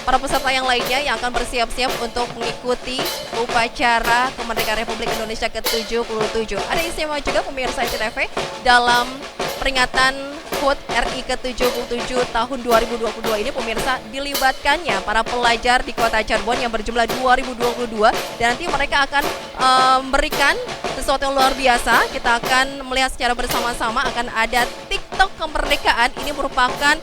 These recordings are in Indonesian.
para peserta yang lainnya yang akan bersiap-siap untuk mengikuti upacara kemerdekaan Republik Indonesia ke-77. Ada istimewa juga pemirsa ICTV dalam peringatan HUT RI ke-77 tahun 2022 ini pemirsa, dilibatkannya para pelajar di Kota Cirebon yang berjumlah 2022 dan nanti mereka akan memberikan sesuatu yang luar biasa. Kita akan melihat secara bersama-sama, akan ada TikTok kemerdekaan. Ini merupakan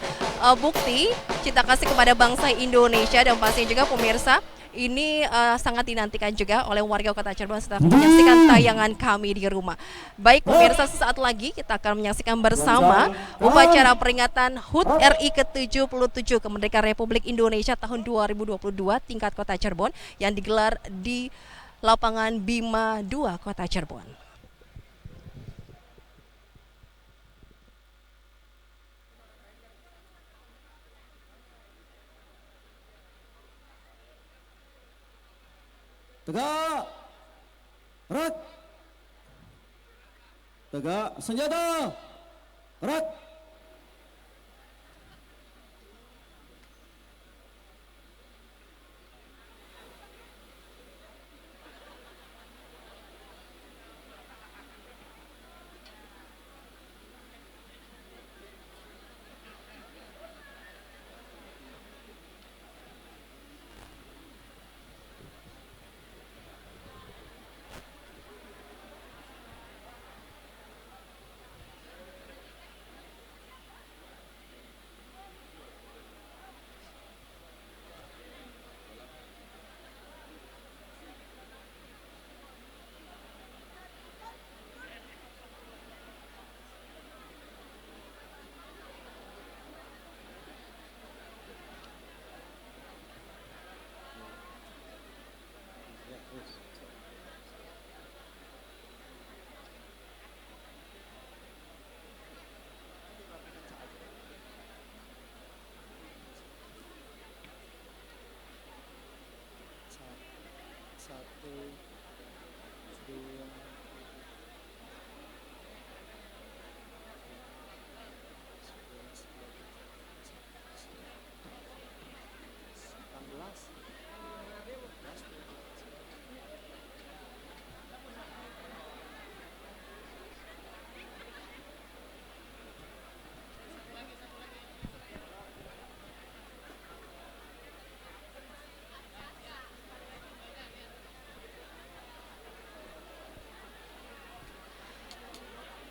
bukti cinta kasih kepada bangsa Indonesia dan pastinya juga pemirsa ini sangat dinantikan juga oleh warga Kota Cirebon setelah menyaksikan tayangan kami di rumah. Baik pemirsa, sesaat lagi kita akan menyaksikan bersama upacara peringatan HUT RI ke-77 Kemerdekaan Republik Indonesia tahun 2022 tingkat Kota Cirebon yang digelar di lapangan Bima 2 Kota Cirebon. Tegak, rat, tegak, senjata, rat.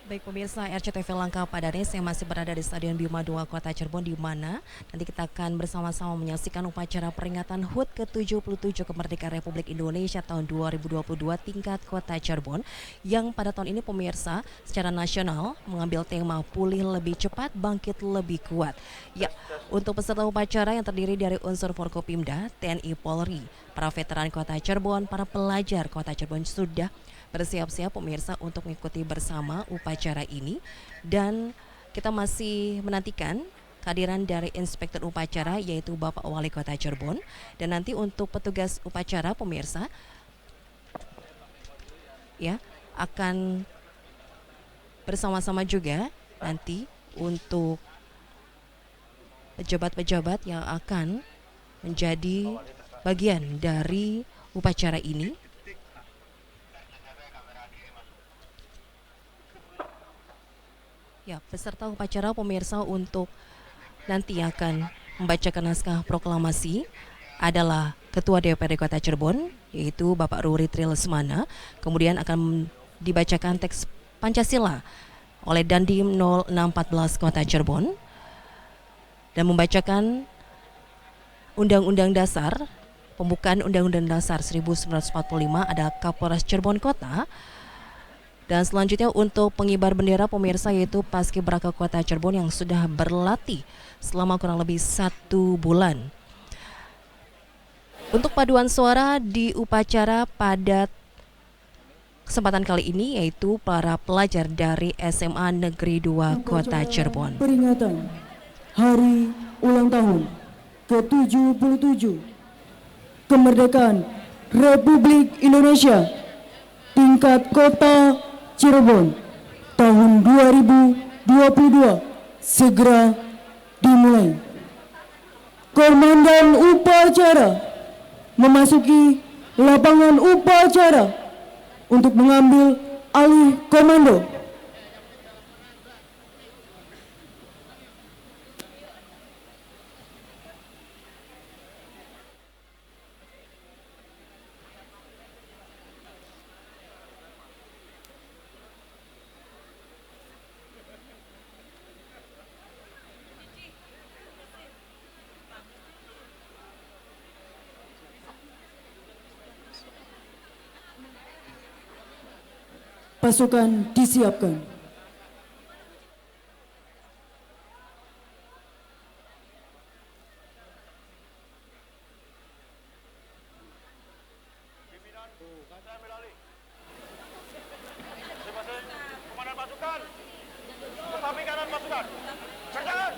Baik pemirsa RCTV lengkap pada ini saya masih berada di Stadion Bima 2 Kota Cirebon di mana nanti kita akan bersama-sama menyaksikan upacara peringatan HUT ke-77 Kemerdekaan Republik Indonesia tahun 2022 tingkat Kota Cirebon yang pada tahun ini pemirsa secara nasional mengambil tema pulih lebih cepat, bangkit lebih kuat. Ya, untuk peserta upacara yang terdiri dari unsur Forkopimda, TNI Polri, para veteran Kota Cirebon, para pelajar Kota Cirebon sudah bersiap-siap pemirsa untuk mengikuti bersama upacara ini dan kita masih menantikan kehadiran dari inspektur upacara yaitu Bapak Wali Kota Cirebon dan nanti untuk petugas upacara pemirsa ya akan bersama-sama juga nanti untuk pejabat-pejabat yang akan menjadi bagian dari upacara ini. Ya, peserta upacara pemirsa untuk nanti akan membacakan naskah proklamasi adalah Ketua DPRD Kota Cirebon yaitu Bapak Ruri Trilesmana. Kemudian akan dibacakan teks Pancasila oleh Dandim 0614 Kota Cirebon dan membacakan Undang-Undang Dasar, pembukaan Undang-Undang Dasar 1945 ada Kapolres Cirebon Kota. Dan selanjutnya untuk pengibar bendera pemirsa yaitu Paskibraka Kota Cirebon yang sudah berlatih selama kurang lebih 1 bulan. Untuk paduan suara di upacara pada kesempatan kali ini yaitu para pelajar dari SMA Negeri 2 Kota Cirebon. Peringatan Hari Ulang Tahun ke-77 Kemerdekaan Republik Indonesia tingkat Kota Cirebon tahun 2022 segera dimulai. Komandan upacara memasuki lapangan upacara untuk mengambil alih komando. Pasukan disiapkan. Komandan pasukan, ke samping kanan pasukan. Jangan.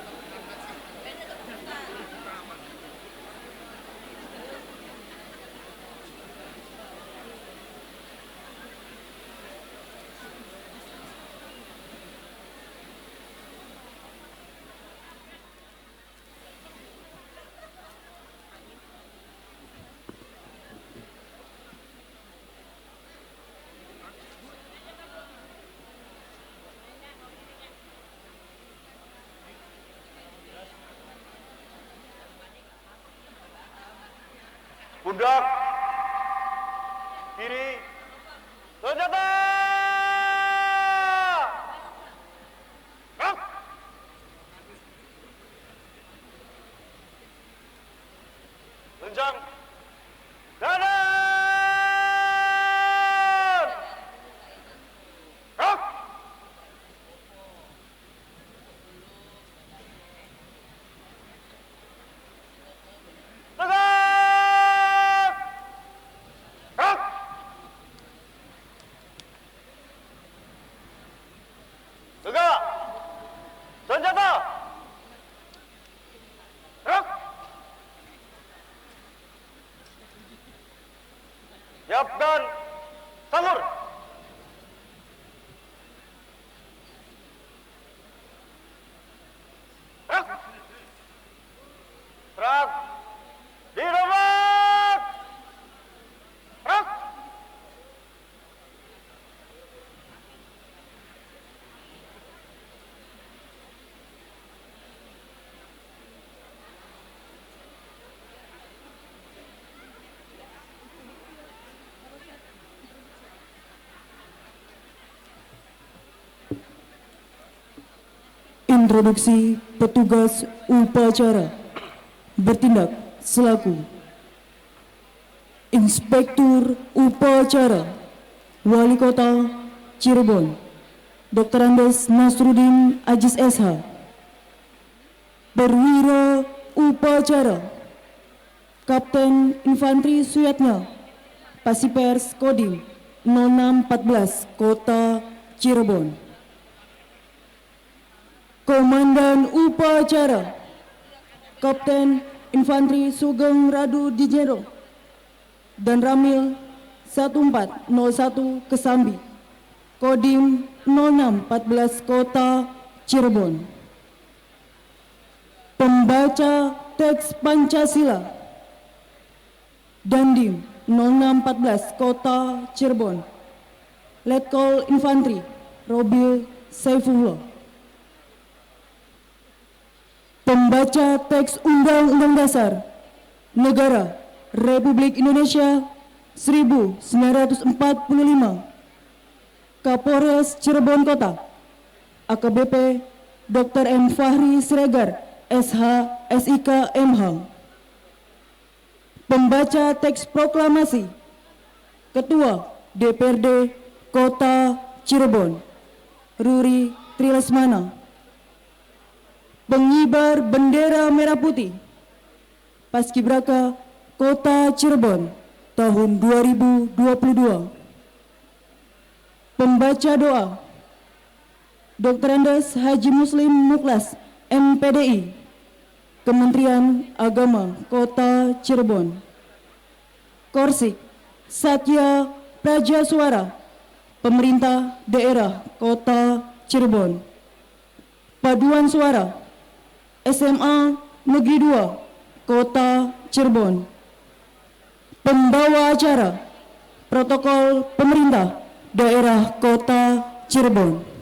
Pundak, kiri, senjata! Gerak! Lenjang, kanan! Gerak! Tegak! Gerak! Tegak! Senjata! Gerak! Siapkan salur! Gerak! Gerak! Di tempat! Gerak! Introduksi petugas upacara bertindak selaku Inspektur Upacara Wali Kota Cirebon Dr. Andes Nasruddin Ajis SH. Perwira Upacara Kapten Infanteri Suyatnya Pasipers Kodim 0614 Kota Cirebon. Komandan Upacara Kapten Infanteri Sugeng Radu Dijero dan Ramil 1401 Kesambi Kodim 0614 Kota Cirebon. Pembaca teks Pancasila Dandim 0614 Kota Cirebon Letkol Infanteri Robil Saifullah. Pembaca teks Undang-Undang Dasar Negara Republik Indonesia 1945 Kapolres Cirebon Kota AKBP Dr. M. Fahri Siregar SH SIK MH. Pembaca teks proklamasi Ketua DPRD Kota Cirebon Ruri Trilesmana. Pengibar bendera merah putih Paskibraka Kota Cirebon tahun 2022. Pembaca doa Dr. Andes Haji Muslim Muklas MPDI Kementerian Agama Kota Cirebon. Korsik Satya Praja Suara Pemerintah Daerah Kota Cirebon. Paduan suara SMA Negeri 2 Kota Cirebon. Pembawa acara Protokol Pemerintah Daerah Kota Cirebon.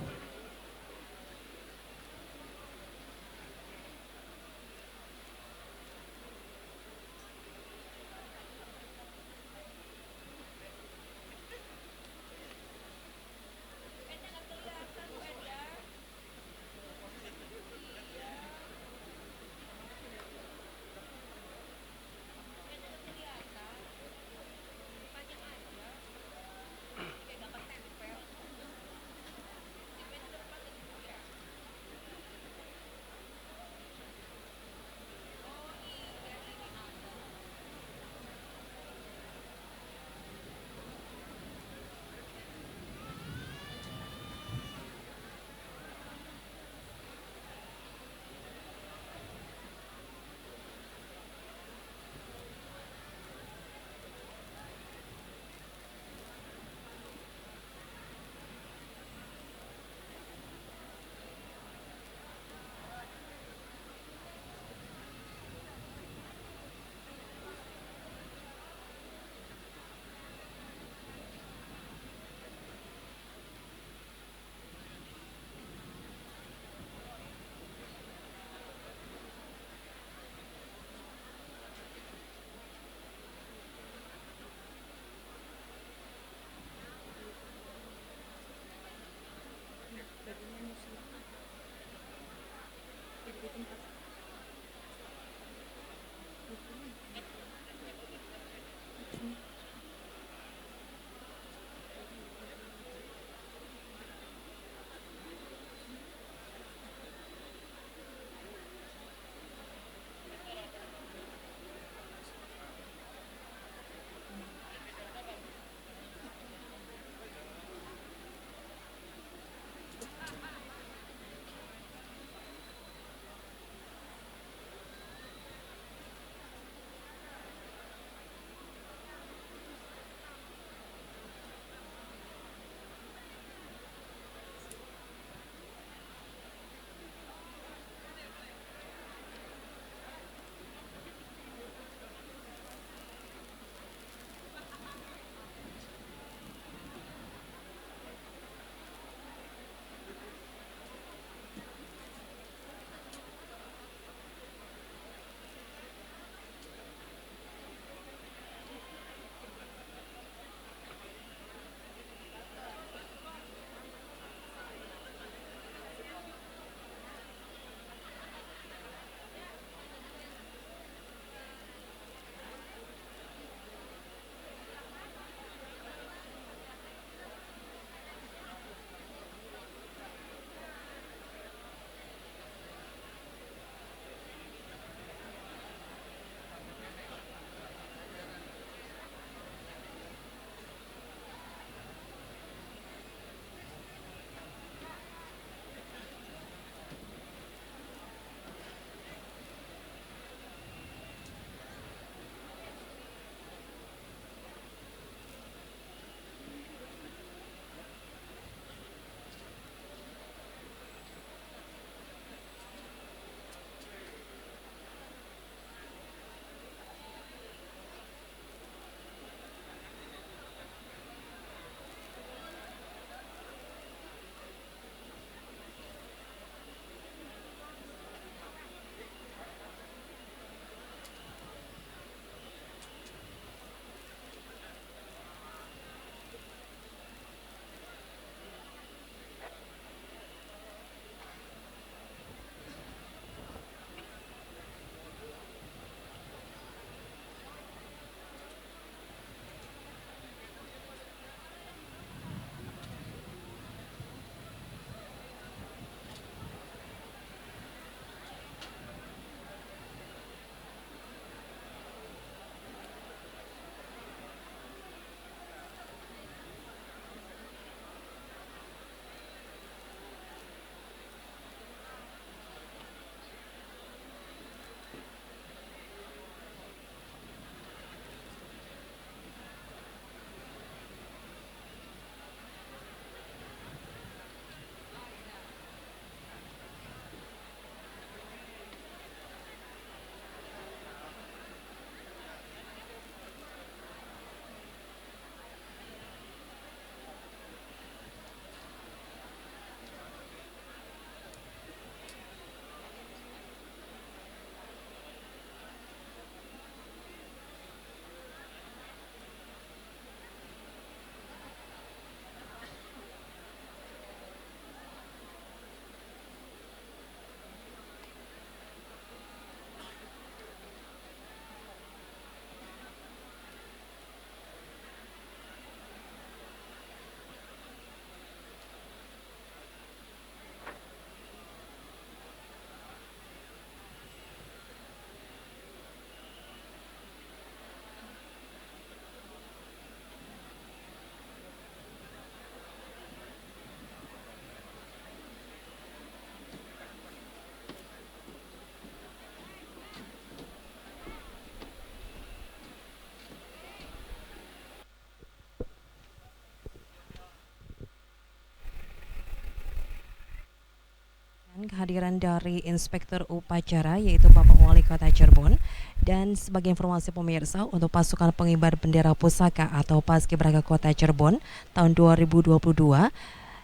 dengan kehadiran dari Inspektur Upacara yaitu Bapak Wali Kota Cirebon. Dan sebagai informasi pemirsa, untuk pasukan pengibar bendera pusaka atau Paskibraka Kota Cirebon tahun 2022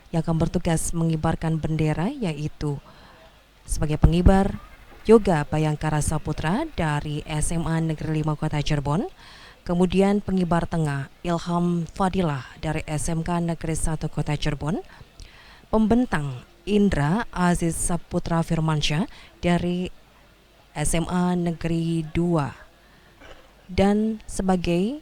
yang akan bertugas mengibarkan bendera yaitu sebagai pengibar Yoga Bayangkara Saputra dari SMA Negeri 5 Kota Cirebon. Kemudian pengibar tengah Ilham Fadilah dari SMK Negeri 1 Kota Cirebon. Pembentang Indra Aziz Saputra Firmansyah dari SMA Negeri 2. Dan sebagai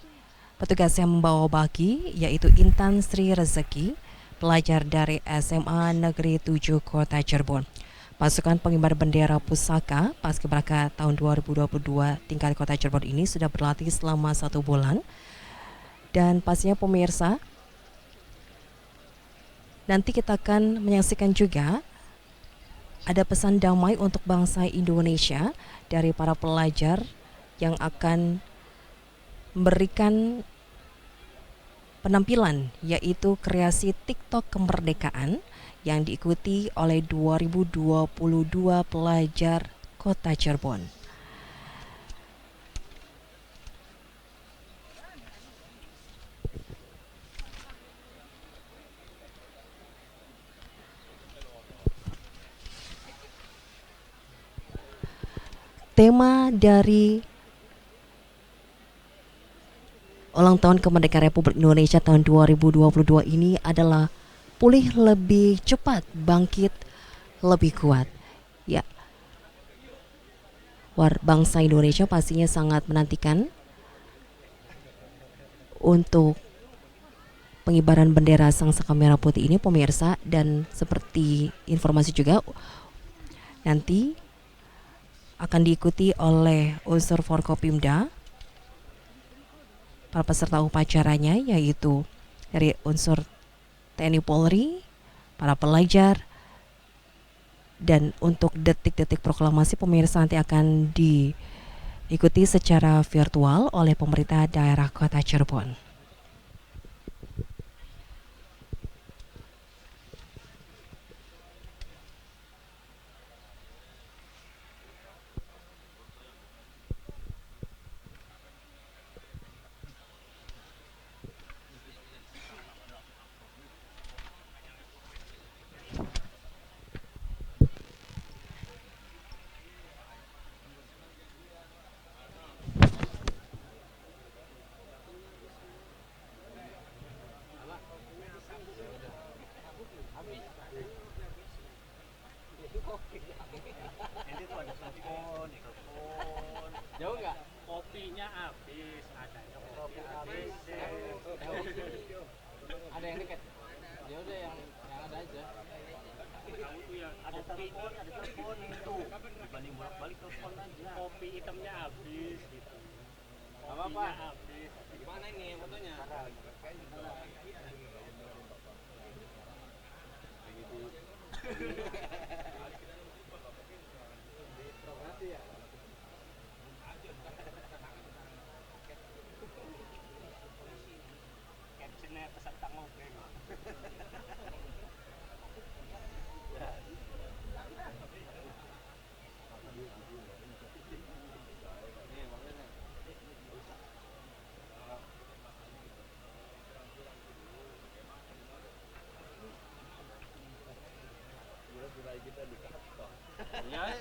petugas yang membawa baki yaitu Intan Sri Rezeki, pelajar dari SMA Negeri 7 Kota Cirebon. Pasukan pengibar bendera pusaka Paskibraka tahun 2022 tingkat Kota Cirebon ini sudah berlatih selama 1 bulan. Dan pastinya pemirsa, nanti kita akan menyaksikan juga ada pesan damai untuk bangsa Indonesia dari para pelajar yang akan memberikan penampilan yaitu kreasi TikTok kemerdekaan yang diikuti oleh 2022 pelajar Kota Cirebon. Tema dari ulang tahun kemerdekaan Republik Indonesia tahun 2022 ini adalah pulih lebih cepat, bangkit lebih kuat. Ya, bangsa Indonesia pastinya sangat menantikan untuk pengibaran bendera Sangsaka Merah Putih ini pemirsa. Dan seperti informasi juga nanti akan diikuti oleh unsur Forkopimda. Para peserta upacaranya yaitu dari unsur TNI Polri, para pelajar, dan untuk detik-detik proklamasi pemirsa nanti akan diikuti secara virtual oleh pemerintah daerah Kota Cirebon. Jauh nggak? Kopinya habis, adanya kopi habis. Ada yang dekat? Ya udah yang ada aja. Kamu tuh yang ada telepon itu. Dibanding bolak-balik telepon aja. Kopi hitamnya habis gitu. Apa? Habis. Gimana ini fotonya? Captionnya peserta ngobrol. Kita di kantor. Ya,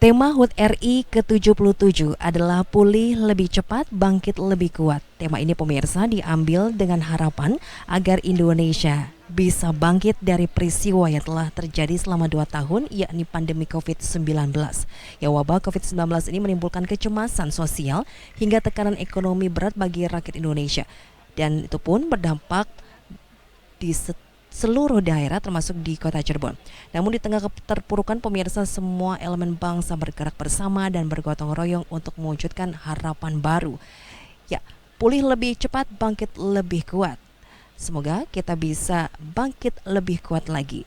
Tema HUT RI ke-77 adalah pulih lebih cepat, bangkit lebih kuat. Tema ini pemirsa diambil dengan harapan agar Indonesia bisa bangkit dari peristiwa yang telah terjadi selama 2 tahun, yakni pandemi COVID-19. Ya, wabah COVID-19 ini menimbulkan kecemasan sosial hingga tekanan ekonomi berat bagi rakyat Indonesia. Dan itu pun berdampak di seluruh daerah termasuk di kota Cirebon. Namun di tengah keterpurukan pemirsa, semua elemen bangsa bergerak bersama dan bergotong royong untuk mewujudkan harapan baru. Ya, pulih lebih cepat, bangkit lebih kuat. Semoga kita bisa bangkit lebih kuat lagi.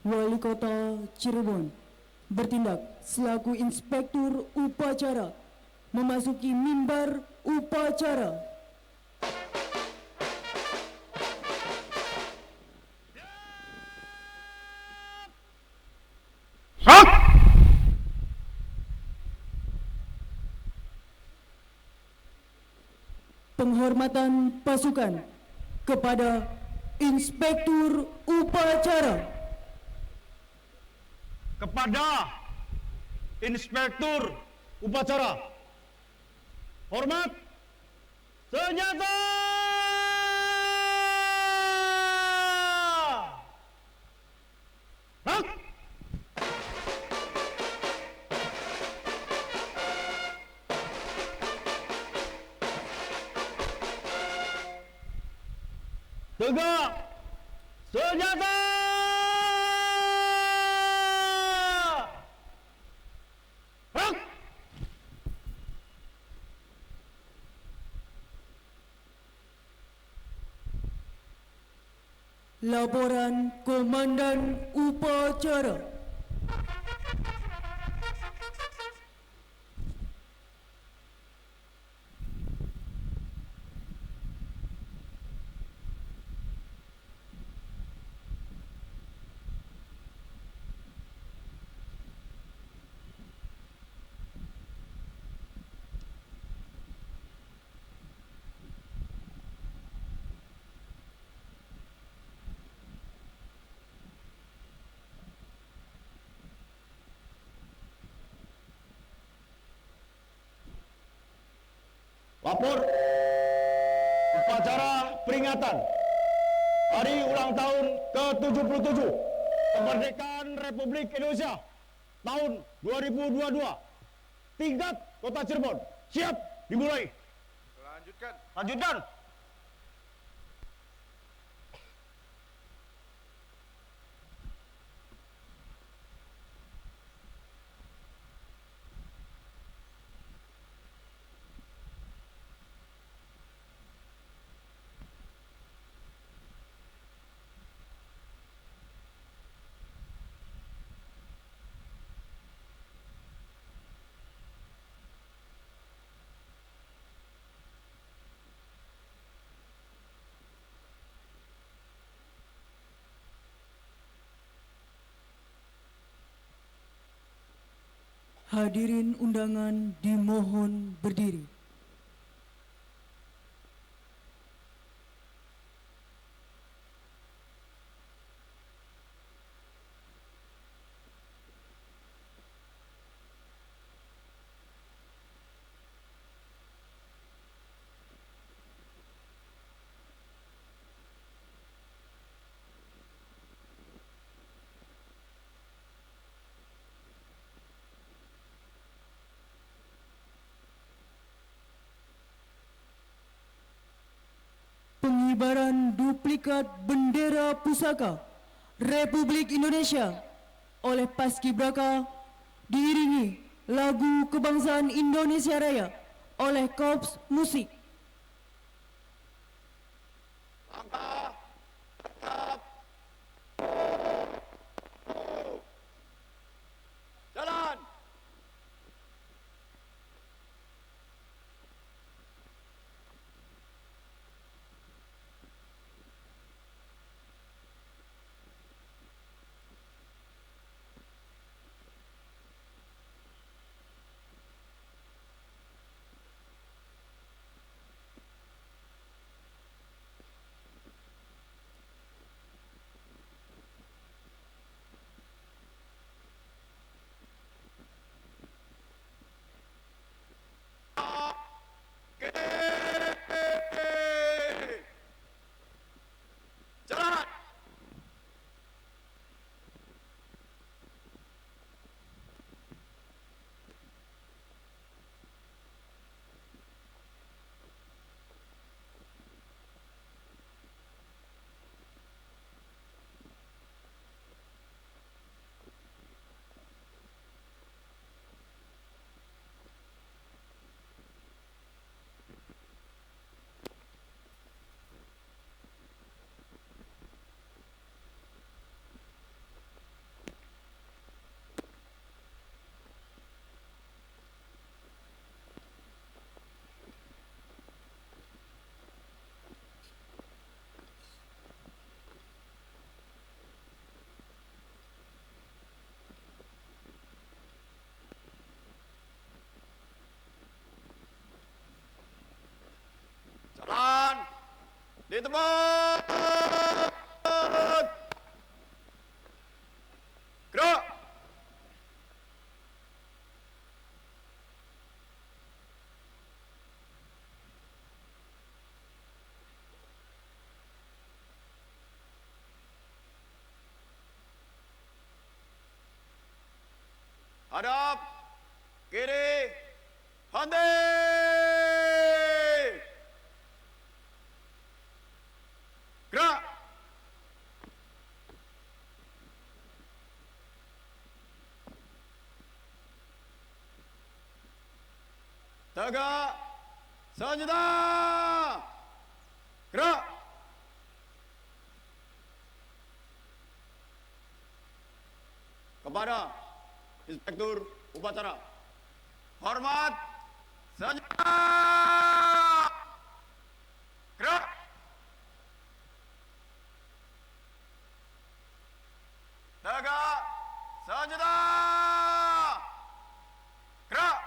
Wali Kota Cirebon bertindak selaku Inspektur Upacara memasuki mimbar upacara. Penghormatan pasukan kepada Inspektur Upacara. Kepada Inspektur Upacara. Hormat, senjata! Hak! Tegak! Senjata! Hak! Laporan Komandan Upacara. Lapor upacara peringatan Hari Ulang Tahun ke-77 Kemerdekaan Republik Indonesia tahun 2022. Tingkat Kota Cirebon. Siap dimulai. Lanjutkan. Hadirin undangan dimohon berdiri. Pengibaran duplikat bendera pusaka Republik Indonesia oleh Paskibraka diiringi lagu kebangsaan Indonesia Raya oleh Korps Musik. Jalan. tempat. Gerak. Hadap. Kiri. Henti. Gerak. Tegak. Senjata. Gerak. Kepada Inspektur Upacara. Hormat. Senjata. Gerak. Tegak. Senjata. Gerak.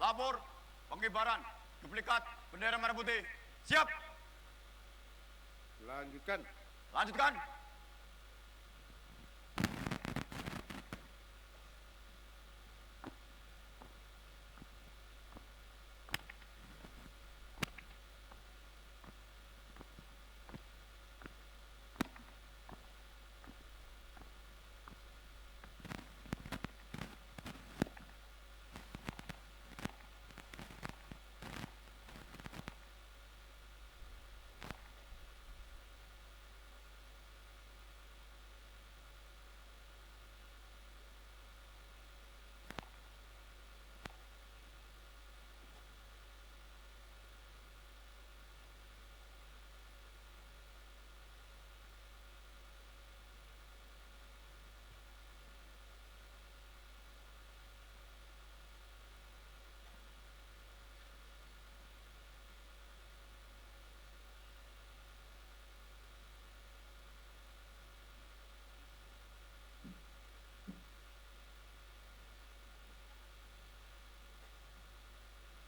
Lapor pengibaran duplikat bendera merah putih. Siap. Lanjutkan. Lanjutkan.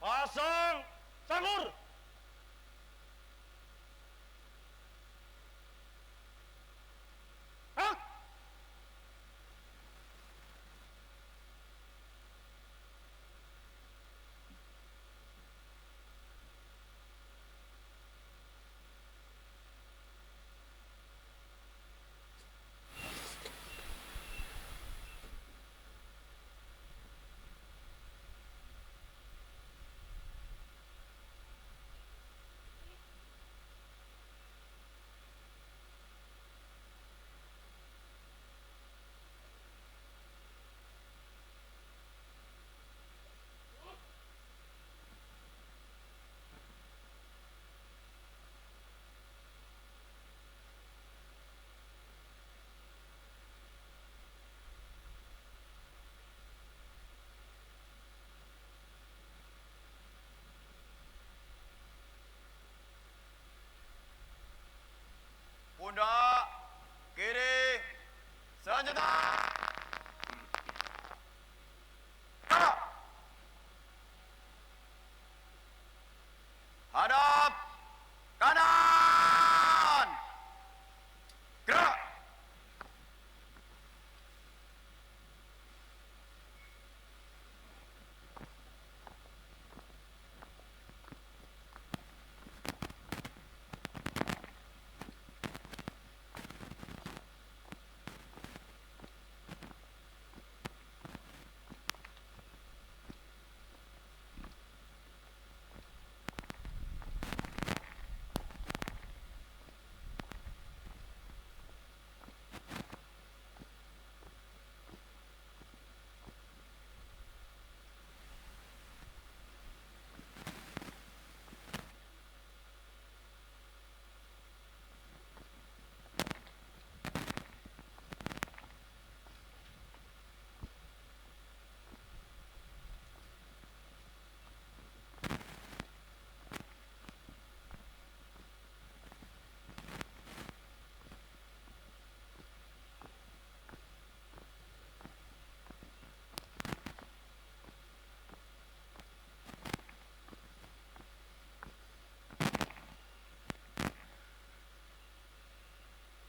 Pasang sangkur. Hah?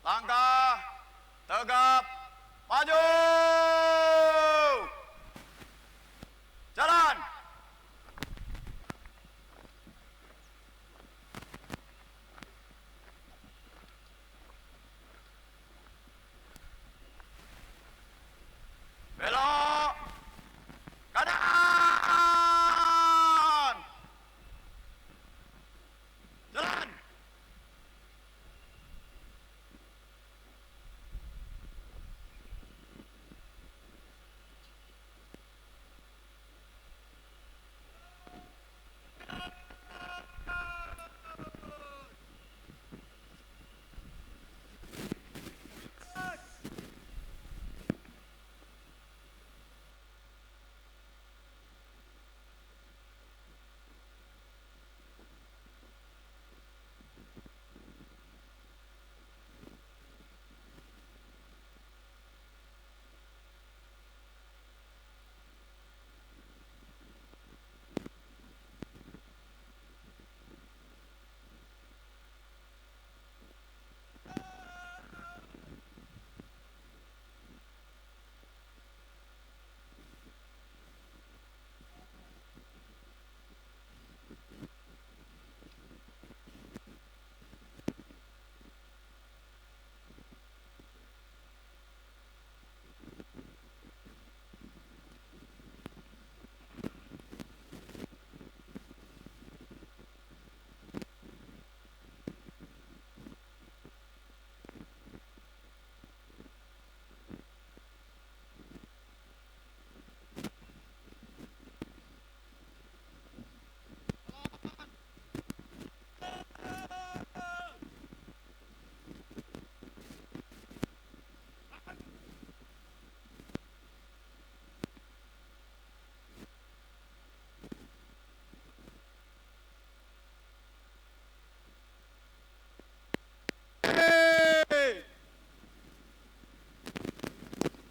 Langkah tegap maju. Jalan. Belok kanan. Jalan.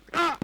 Gerak.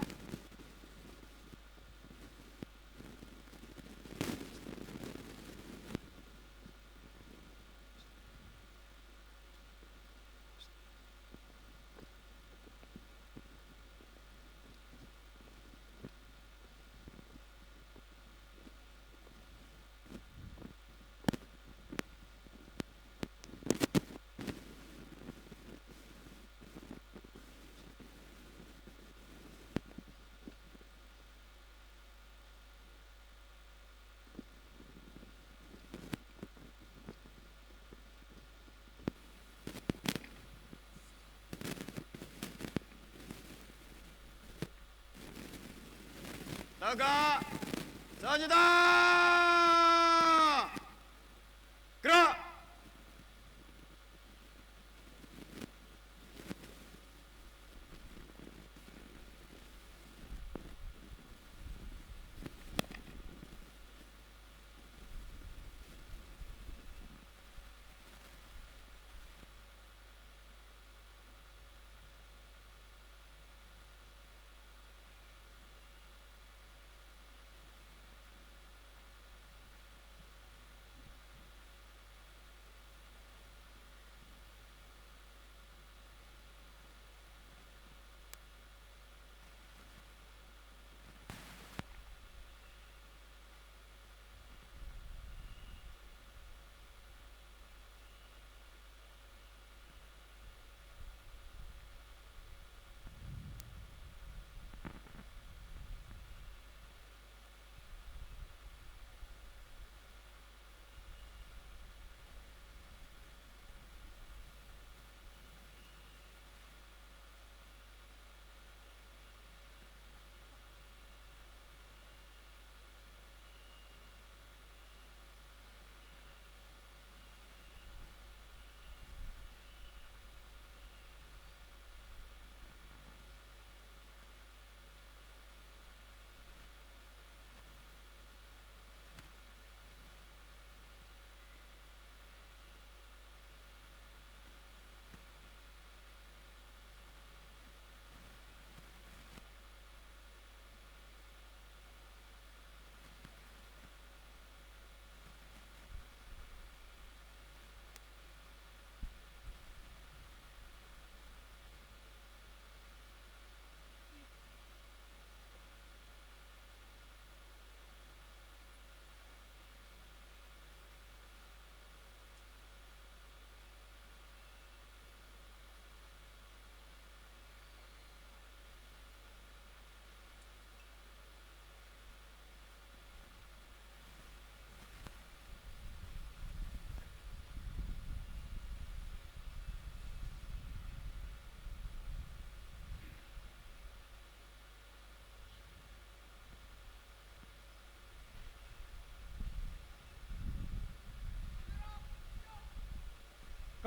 Tegak. Selanjutnya. Gerak.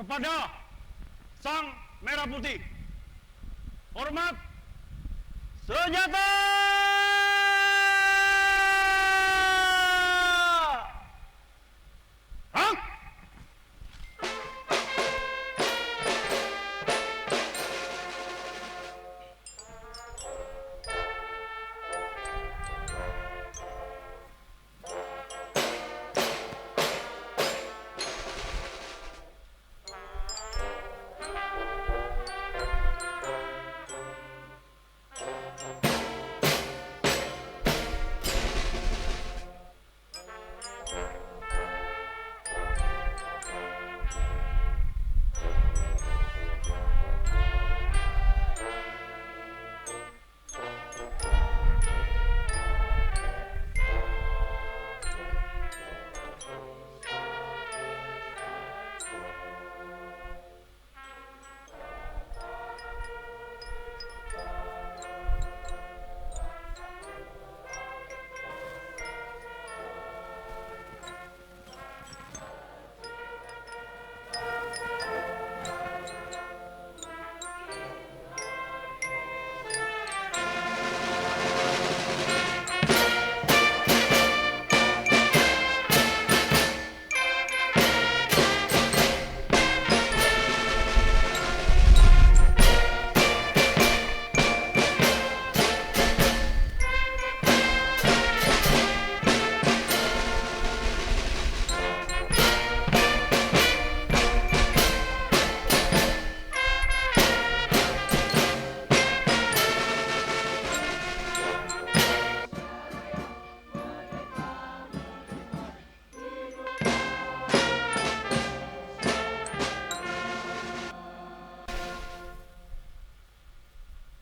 kepada Sang Merah Putih. Hormat, senjata! Hah?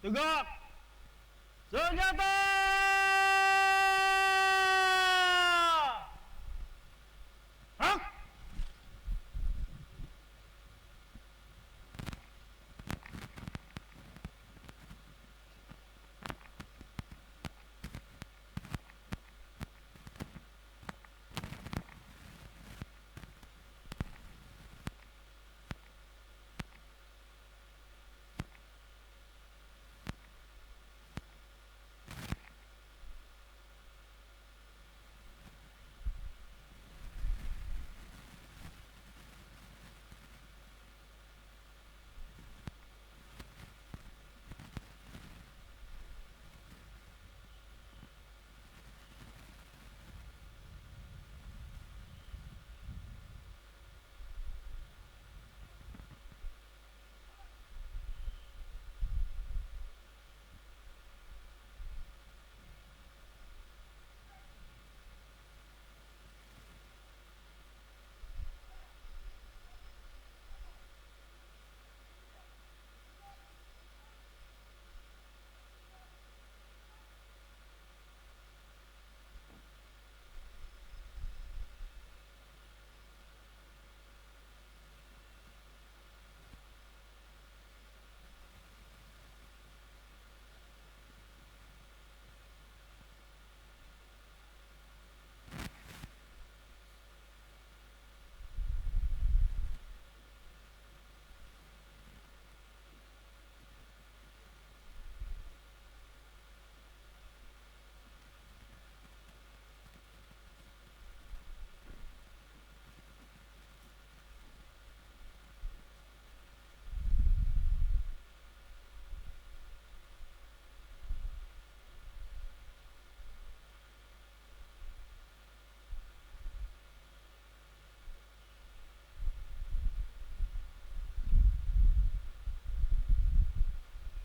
Tegak! Senjata! Hah?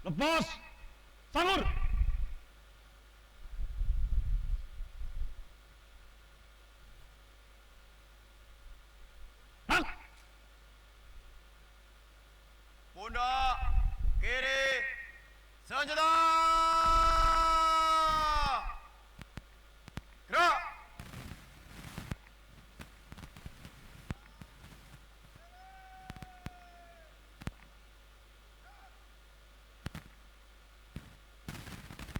Lepas! Sambur! Hah? Pundak kiri, senjata! Gerak!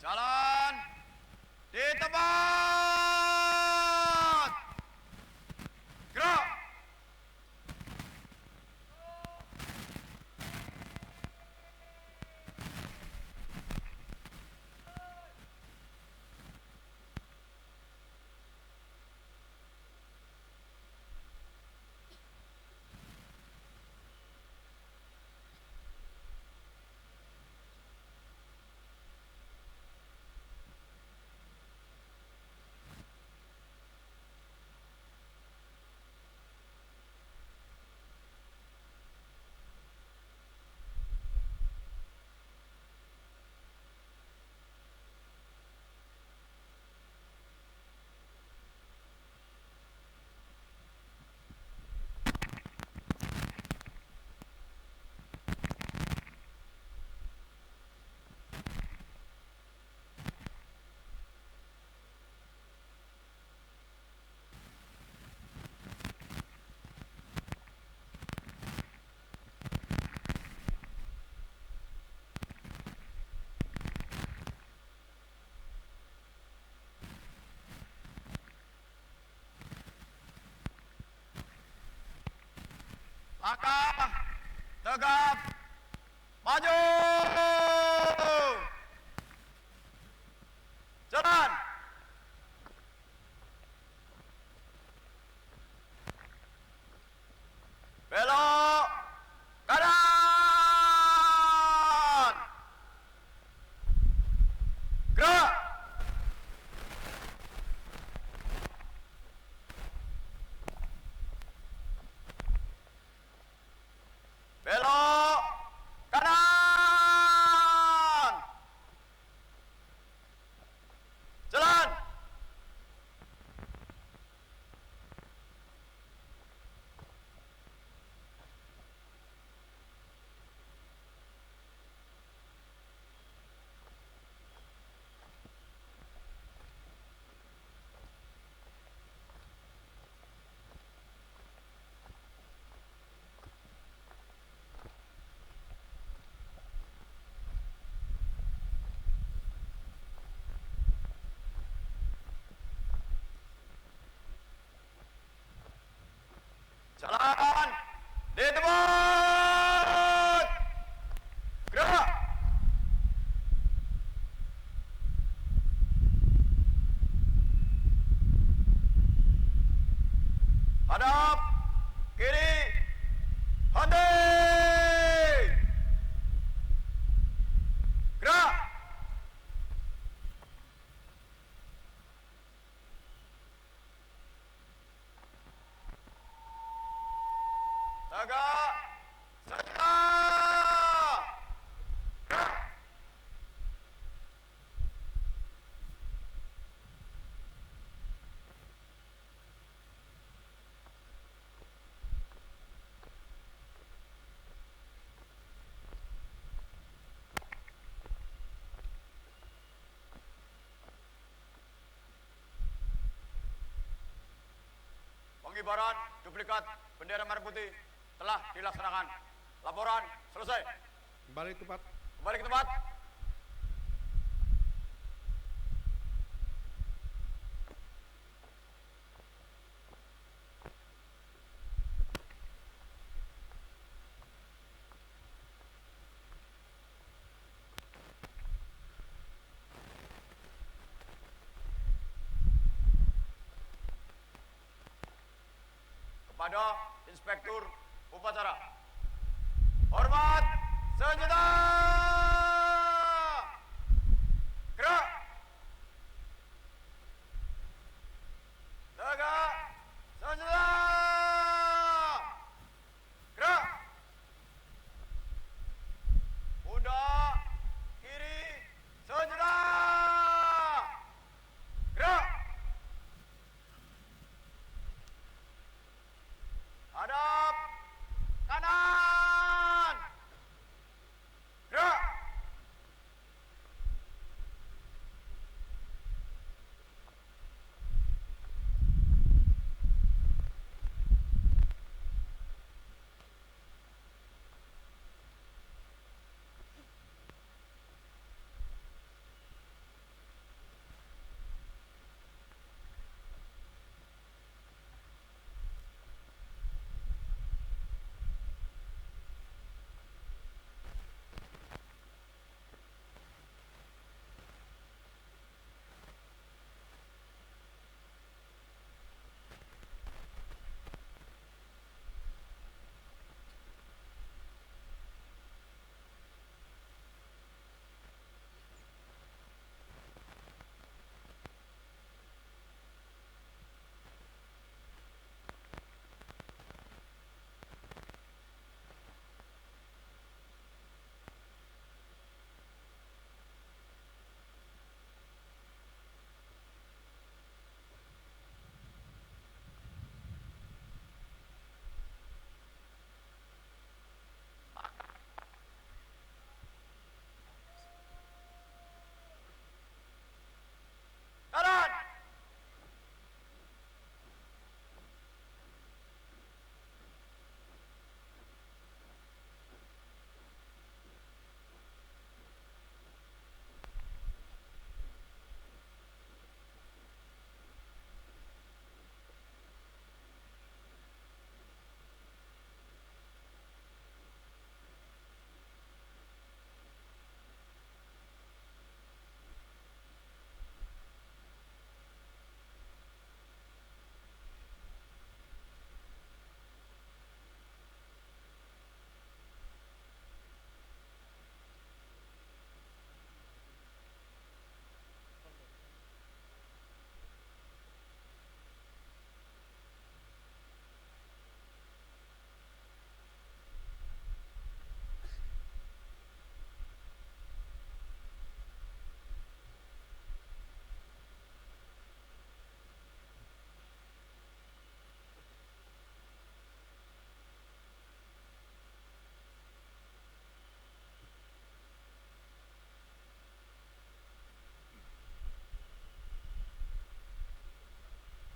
Jalan di tempat. Gerak. Langkah. Tegap. Maju. Jalan. Belok. Kanan. Gerak. Belok. Kanan. Jalan. Jalan. Di tempat. Gerak. Hadap. Kiri. Henti. Gerak. Tegak. Sejahtera. Pengibaran duplikat bendera merah putih telah dilaksanakan. Laporan selesai. Kembali ke tempat. Kembali ke tempat. Kepada Inspektur Upacara. Hormat senjata. Gerak. Tegak. Senjata. Gerak. Pundak kiri. Senjata. Gerak. Hadap kanan. Gerak.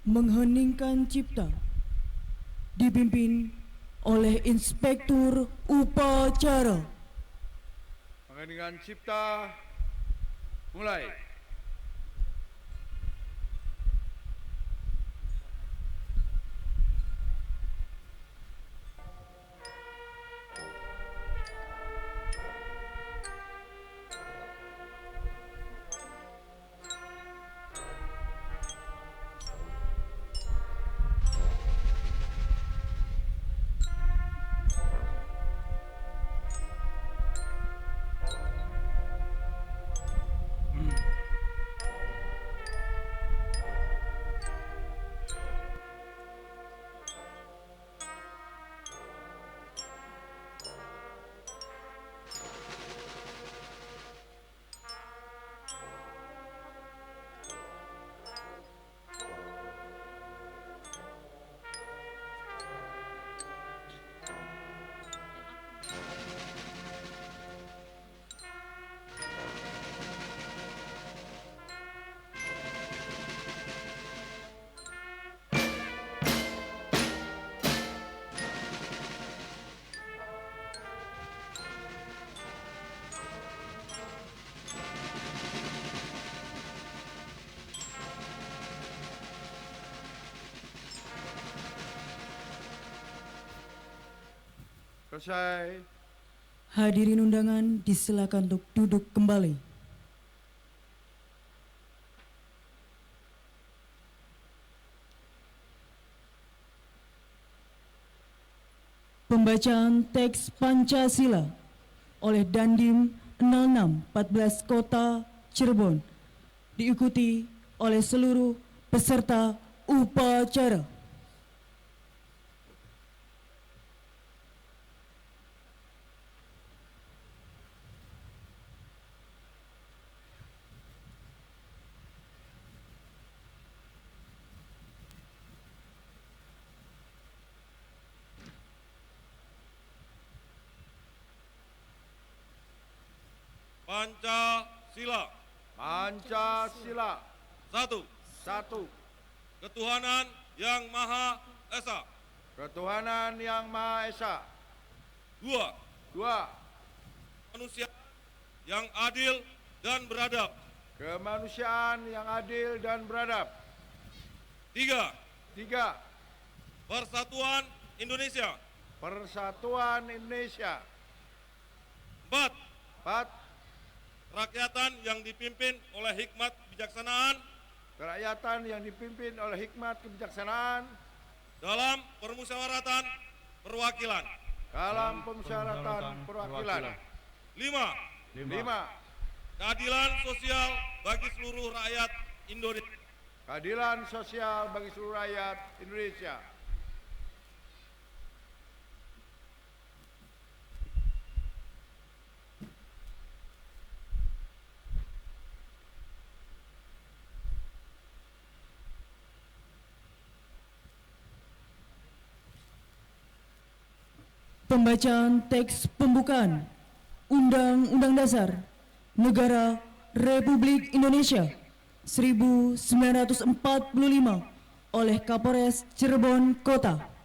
mengheningkan cipta dipimpin oleh Inspektur Upacara. Pengheningan cipta mulai. Selesai. Hadirin undangan disilakan untuk duduk kembali. Pembacaan teks Pancasila oleh Dandim 0614 Kota Cirebon diikuti oleh seluruh peserta upacara. Pancasila. Pancasila. Satu. 1. Ketuhanan yang Maha Esa. Ketuhanan yang Maha Esa. 2. 2. Manusia yang adil dan beradab. Kemanusiaan yang adil dan beradab. 3. 3. Persatuan Indonesia. Persatuan Indonesia. 4. 4. Kerakyatan yang dipimpin oleh hikmat kebijaksanaan Kerakyatan yang dipimpin oleh hikmat kebijaksanaan dalam permusyawaratan perwakilan. dalam pemusyawaratan perwakilan. 5. 5. Keadilan sosial bagi seluruh rakyat Indonesia. Keadilan sosial bagi seluruh rakyat Indonesia. Pembacaan teks pembukaan Undang-Undang Dasar Negara Republik Indonesia 1945 oleh Kapolres Cirebon Kota.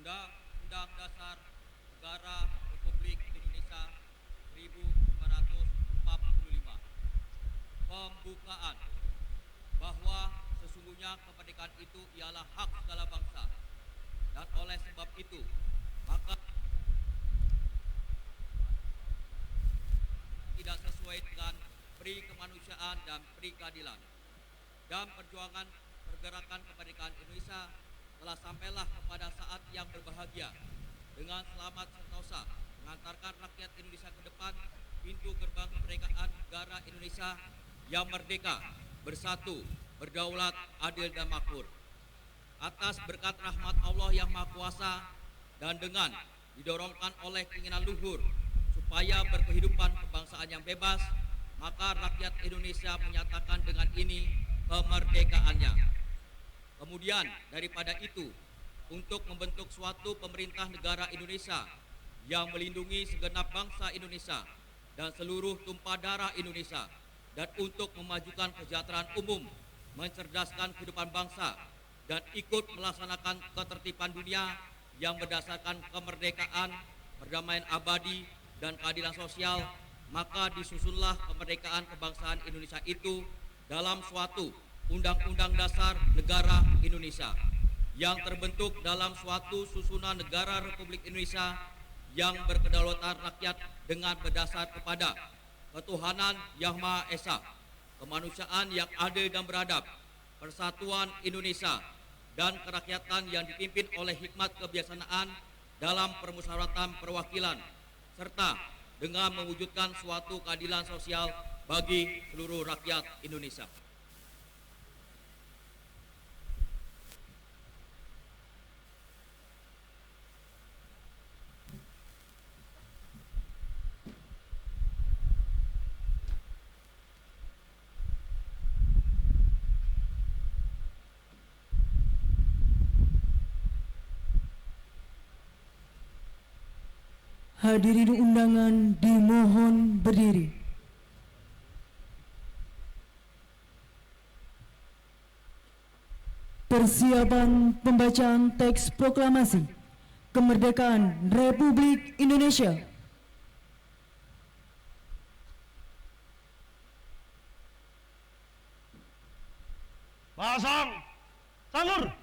Undang-Undang Dasar Negara Republik Indonesia 1945. Pembukaan bahwa sesungguhnya kemerdekaan itu ialah hak segala bangsa, dan oleh sebab itu maka tidak sesuai dengan pri kemanusiaan dan pri keadilan. Dan perjuangan pergerakan kemerdekaan Indonesia telah sampailah kepada saat yang berbahagia dengan selamat sentosa mengantarkan rakyat Indonesia ke depan pintu gerbang kemerdekaan negara Indonesia yang merdeka, bersatu, berdaulat, adil dan makmur. Atas berkat rahmat Allah yang Maha Kuasa dan dengan didorongkan oleh keinginan luhur supaya berkehidupan kebangsaan yang bebas, maka rakyat Indonesia menyatakan dengan ini kemerdekaannya. Kemudian daripada itu, untuk membentuk suatu pemerintah negara Indonesia yang melindungi segenap bangsa Indonesia dan seluruh tumpah darah Indonesia, dan untuk memajukan kesejahteraan umum, mencerdaskan kehidupan bangsa, dan ikut melaksanakan ketertiban dunia yang berdasarkan kemerdekaan, perdamaian abadi, dan keadilan sosial, maka disusunlah kemerdekaan kebangsaan Indonesia itu dalam suatu Undang-Undang Dasar Negara Indonesia yang terbentuk dalam suatu susunan negara Republik Indonesia yang berkedaulatan rakyat dengan berdasar kepada ketuhanan yang Maha Esa, kemanusiaan yang adil dan beradab, persatuan Indonesia, dan kerakyatan yang dipimpin oleh hikmat kebijaksanaan dalam permusyawaratan perwakilan, serta dengan mewujudkan suatu keadilan sosial bagi seluruh rakyat Indonesia. Hadirin undangan dimohon berdiri. Persiapan pembacaan teks proklamasi kemerdekaan Republik Indonesia. Pasang, salur.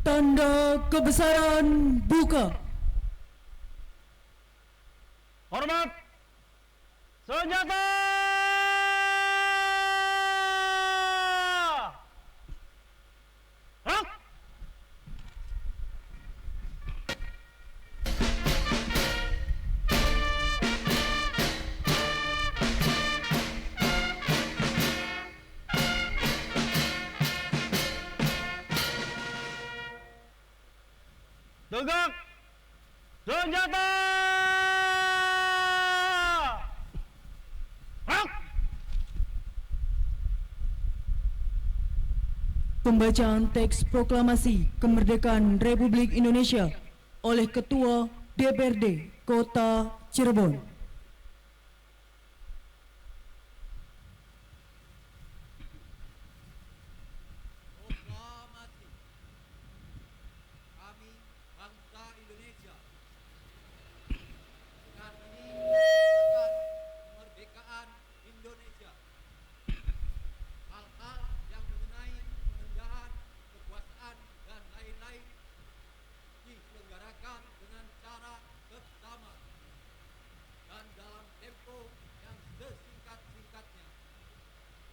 Tanda kebesaran buka. Hormat, senjata. Hah? Tegak, senjata. Hah? Pembacaan teks proklamasi kemerdekaan Republik Indonesia oleh Ketua DPRD Kota Cirebon. Proklamasi. Kami bangsa Indonesia dengan ini merayakan kemerdekaan Indonesia. Hal-hal yang mengenai pemindahan kekuasaan dan lain-lain diselenggarakan dengan cara bersama dan dalam tempo yang sesingkat-singkatnya.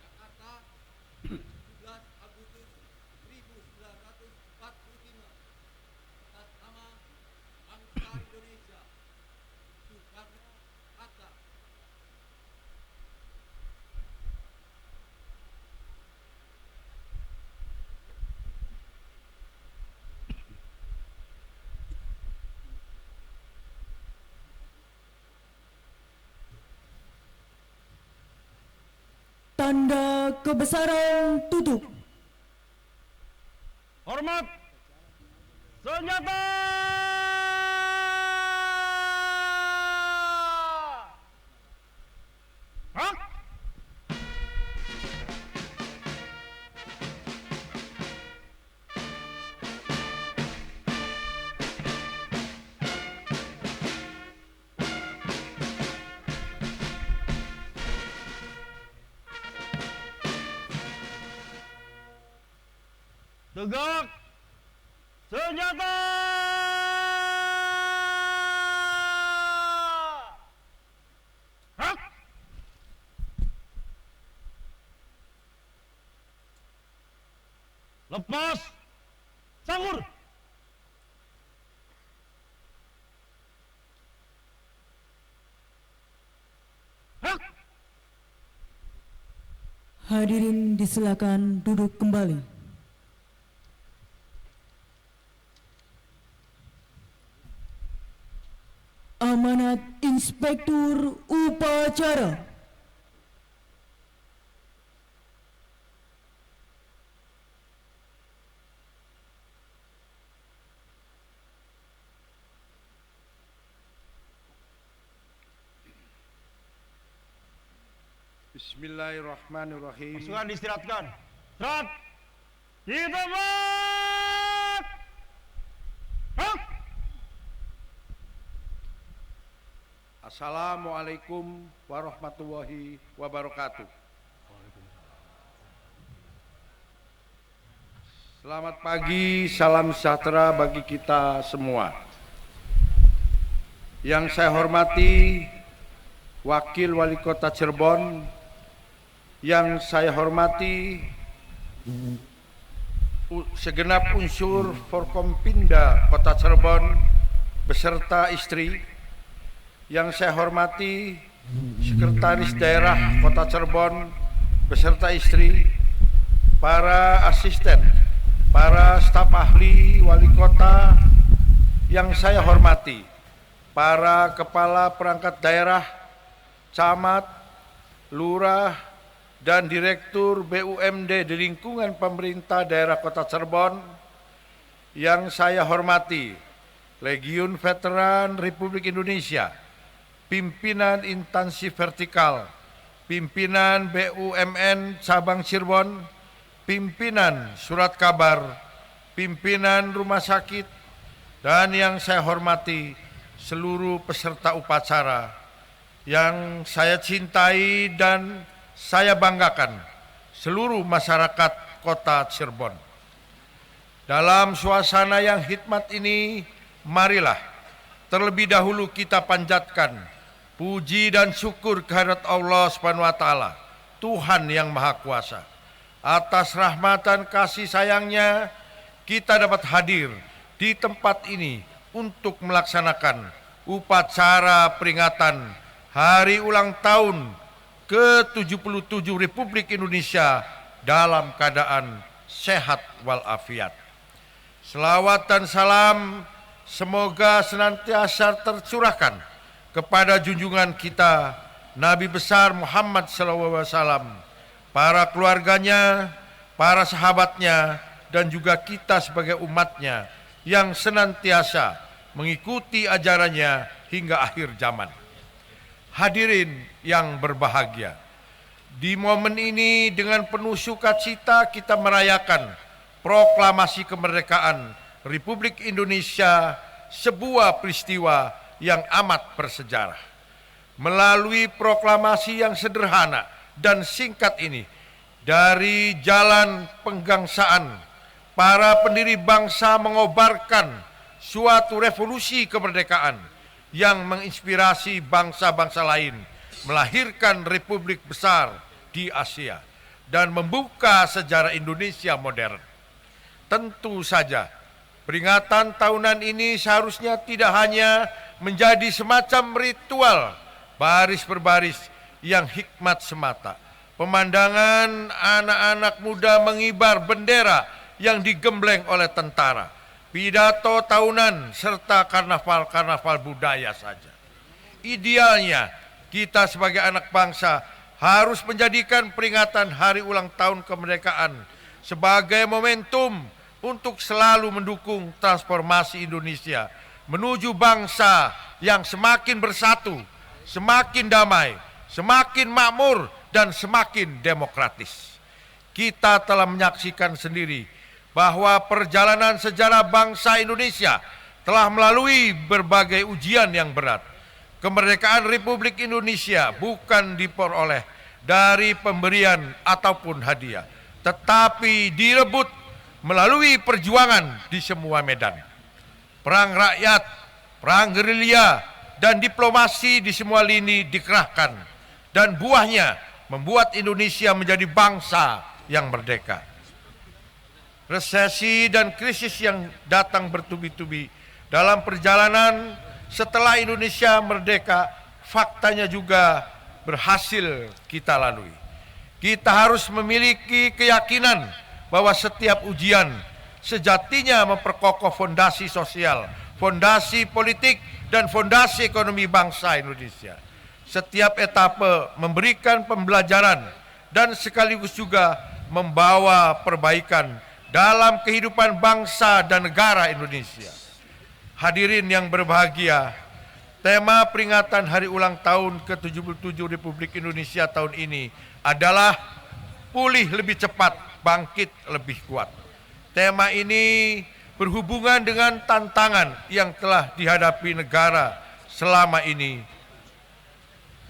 Jakarta, 17 Agustus 1945. Atas nama bangsa Indonesia, Soekarno-Hatta. Tanda kebesaran tutup. Hormat, senjata. Hah? Tegak, senjata. Hah? Lepas, sanggur. Hah? Hadirin disilakan duduk kembali. Amanat Inspektur Upacara. Bismillahirrahmanirrahim. Pasukan diistirahatkan. Serat. Kita buat. Assalamualaikum warahmatullahi wabarakatuh. Selamat pagi, salam sejahtera bagi kita semua. Yang saya hormati Wakil Wali Kota Cirebon, yang saya hormati segenap unsur Forkompinda Kota Cirebon beserta istri, yang saya hormati Sekretaris Daerah Kota Cirebon beserta istri, para asisten, para staf ahli wali kota yang saya hormati, para kepala perangkat daerah, camat, lurah, dan direktur BUMD di lingkungan pemerintah daerah Kota Cirebon yang saya hormati, Legiun Veteran Republik Indonesia, pimpinan instansi vertikal, pimpinan BUMN cabang Cirebon, pimpinan surat kabar, pimpinan rumah sakit, dan yang saya hormati seluruh peserta upacara yang saya cintai dan saya banggakan, seluruh masyarakat Kota Cirebon. Dalam suasana yang hikmat ini, marilah terlebih dahulu kita panjatkan puji dan syukur kehadirat Allah Subhanahu wa taala, Tuhan yang Maha Kuasa. Atas rahmat dan kasih sayangnya, kita dapat hadir di tempat ini untuk melaksanakan upacara peringatan Hari Ulang Tahun ke-77 Republik Indonesia dalam keadaan sehat walafiat. Selawat dan salam semoga senantiasa tercurahkan kepada junjungan kita Nabi besar Muhammad SAW, para keluarganya, para sahabatnya, dan juga kita sebagai umatnya yang senantiasa mengikuti ajarannya hingga akhir zaman. Hadirin yang berbahagia, di momen ini dengan penuh sukacita kita merayakan proklamasi kemerdekaan Republik Indonesia, sebuah peristiwa yang amat bersejarah. Melalui proklamasi yang sederhana dan singkat ini, dari jalan penggangsaan, para pendiri bangsa mengobarkan suatu revolusi kemerdekaan yang menginspirasi bangsa-bangsa lain melahirkan republik besar di Asia dan membuka sejarah Indonesia modern. Tentu saja peringatan tahunan ini seharusnya tidak hanya menjadi semacam ritual baris per baris yang hikmat semata. Pemandangan anak-anak muda mengibar bendera yang digembleng oleh tentara, pidato tahunan, serta karnaval-karnaval budaya saja. Idealnya, kita sebagai anak bangsa harus menjadikan peringatan Hari Ulang Tahun Kemerdekaan sebagai momentum untuk selalu mendukung transformasi Indonesia menuju bangsa yang semakin bersatu, semakin damai, semakin makmur, dan semakin demokratis. Kita telah menyaksikan sendiri bahwa perjalanan sejarah bangsa Indonesia telah melalui berbagai ujian yang berat. Kemerdekaan Republik Indonesia bukan diperoleh dari pemberian ataupun hadiah, tetapi direbut melalui perjuangan di semua medan. Perang rakyat, perang gerilya, dan diplomasi di semua lini dikerahkan, dan buahnya membuat Indonesia menjadi bangsa yang merdeka. Resesi dan krisis yang datang bertubi-tubi dalam perjalanan setelah Indonesia merdeka, faktanya juga berhasil kita lalui. Kita harus memiliki keyakinan bahwa setiap ujian sejatinya memperkokoh fondasi sosial, fondasi politik, dan fondasi ekonomi bangsa Indonesia. Setiap etape memberikan pembelajaran dan sekaligus juga membawa perbaikan dalam kehidupan bangsa dan negara Indonesia. Hadirin yang berbahagia, tema peringatan hari ulang tahun ke-77 Republik Indonesia tahun ini adalah pulih lebih cepat, bangkit lebih kuat. Tema ini berhubungan dengan tantangan yang telah dihadapi negara selama ini.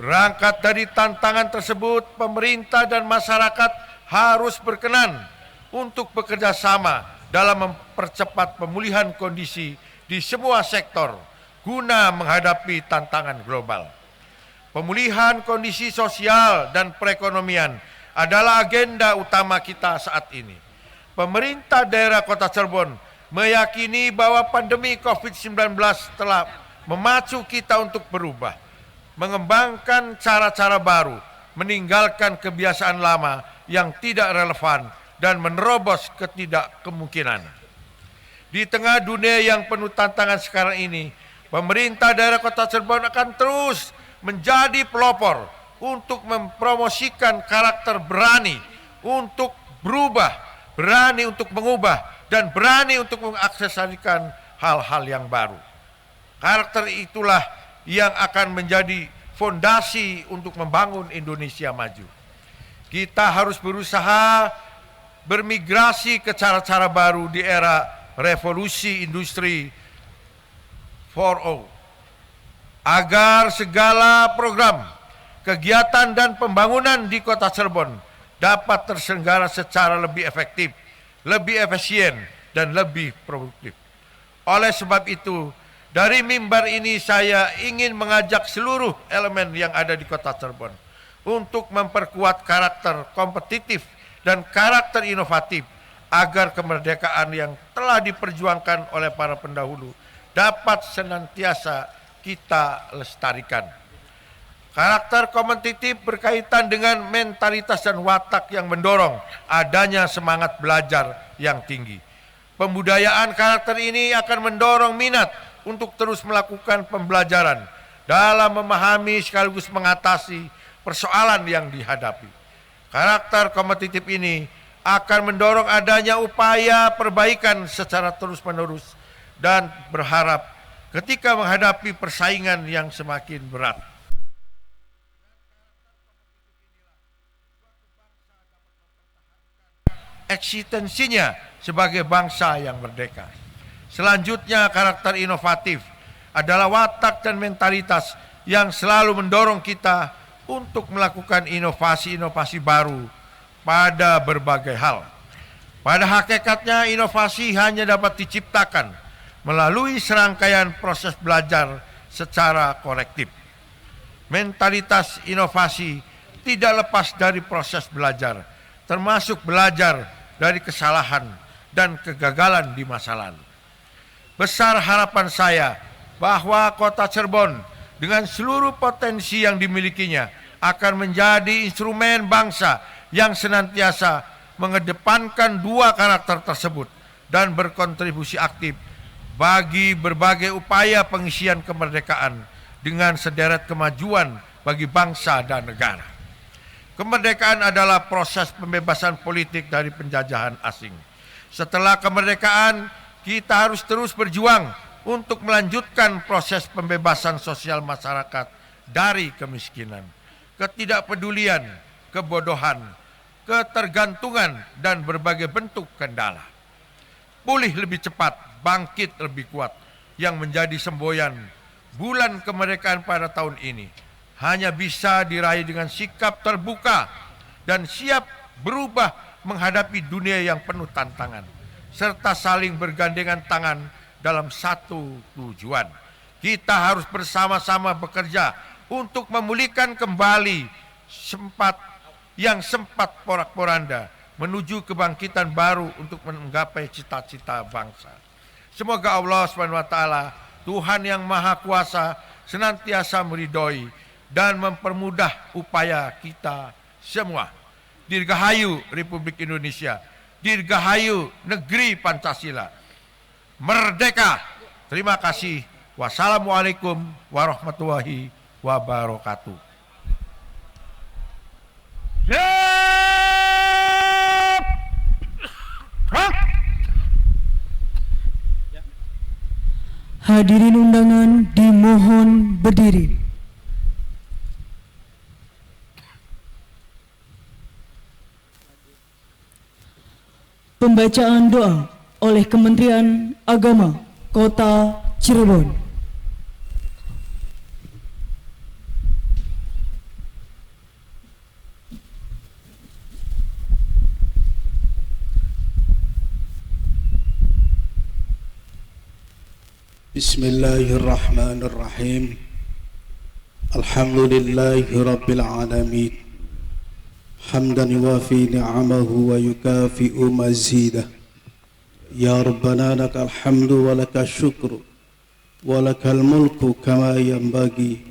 Berangkat dari tantangan tersebut, pemerintah dan masyarakat harus berkenan untuk bekerja sama dalam mempercepat pemulihan kondisi di semua sektor guna menghadapi tantangan global. Pemulihan kondisi sosial dan perekonomian adalah agenda utama kita saat ini. Pemerintah daerah Kota Cirebon meyakini bahwa pandemi COVID-19 telah memacu kita untuk berubah, mengembangkan cara-cara baru, meninggalkan kebiasaan lama yang tidak relevan, dan menerobos ketidakkemungkinan. Di tengah dunia yang penuh tantangan sekarang ini, pemerintah daerah Kota Cirebon akan terus menjadi pelopor untuk mempromosikan karakter berani untuk berubah, berani untuk mengubah, dan berani untuk mengaksesorikan hal-hal yang baru. Karakter itulah yang akan menjadi fondasi untuk membangun Indonesia maju. Kita harus berusaha bermigrasi ke cara-cara baru di era revolusi industri 4.0 agar segala program, kegiatan dan pembangunan di Kota Cirebon dapat terselenggara secara lebih efektif, lebih efisien, dan lebih produktif. Oleh sebab itu, dari mimbar ini saya ingin mengajak seluruh elemen yang ada di Kota Cirebon untuk memperkuat karakter kompetitif dan karakter inovatif agar kemerdekaan yang telah diperjuangkan oleh para pendahulu dapat senantiasa kita lestarikan. Karakter kompetitif berkaitan dengan mentalitas dan watak yang mendorong adanya semangat belajar yang tinggi. Pembudayaan karakter ini akan mendorong minat untuk terus melakukan pembelajaran dalam memahami sekaligus mengatasi persoalan yang dihadapi. Karakter kompetitif ini akan mendorong adanya upaya perbaikan secara terus-menerus dan berharap ketika menghadapi persaingan yang semakin berat. Eksistensinya sebagai bangsa yang merdeka. Selanjutnya, karakter inovatif adalah watak dan mentalitas yang selalu mendorong kita untuk melakukan inovasi-inovasi baru pada berbagai hal. Pada hakikatnya, inovasi hanya dapat diciptakan melalui serangkaian proses belajar secara kolektif. Mentalitas inovasi tidak lepas dari proses belajar, termasuk belajar dari kesalahan dan kegagalan di masa lalu. Besar harapan saya bahwa Kota Cirebon dengan seluruh potensi yang dimilikinya akan menjadi instrumen bangsa yang senantiasa mengedepankan dua karakter tersebut dan berkontribusi aktif bagi berbagai upaya pengisian kemerdekaan dengan sederet kemajuan bagi bangsa dan negara. Kemerdekaan adalah proses pembebasan politik dari penjajahan asing. Setelah kemerdekaan, kita harus terus berjuang untuk melanjutkan proses pembebasan sosial masyarakat dari kemiskinan, ketidakpedulian, kebodohan, ketergantungan, dan berbagai bentuk kendala. Pulih lebih cepat, bangkit lebih kuat, yang menjadi semboyan bulan kemerdekaan pada tahun ini hanya bisa diraih dengan sikap terbuka dan siap berubah menghadapi dunia yang penuh tantangan, serta saling bergandengan tangan dalam satu tujuan. Kita harus bersama-sama bekerja untuk memulihkan kembali yang sempat porak-poranda menuju kebangkitan baru untuk menggapai cita-cita bangsa. Semoga Allah SWT, Tuhan yang Maha Kuasa, senantiasa meridhoi dan mempermudah upaya kita semua. Dirgahayu Republik Indonesia, Dirgahayu Negeri Pancasila. Merdeka. Terima kasih. Wassalamualaikum warahmatullahi wabarakatuh. Siap. Hah? Hadirin undangan dimohon berdiri. Pembacaan doa oleh Kementerian Agama Kota Cirebon. Bismillahirrahmanirrahim. Alhamdulillahi Rabbil Alamin. Hamdan yuwafi ni'amahu wa yukafi'u mazidah. Ya Rabbana lakal hamdu wa lakal syukru wa lakal mulku kama yanbaghi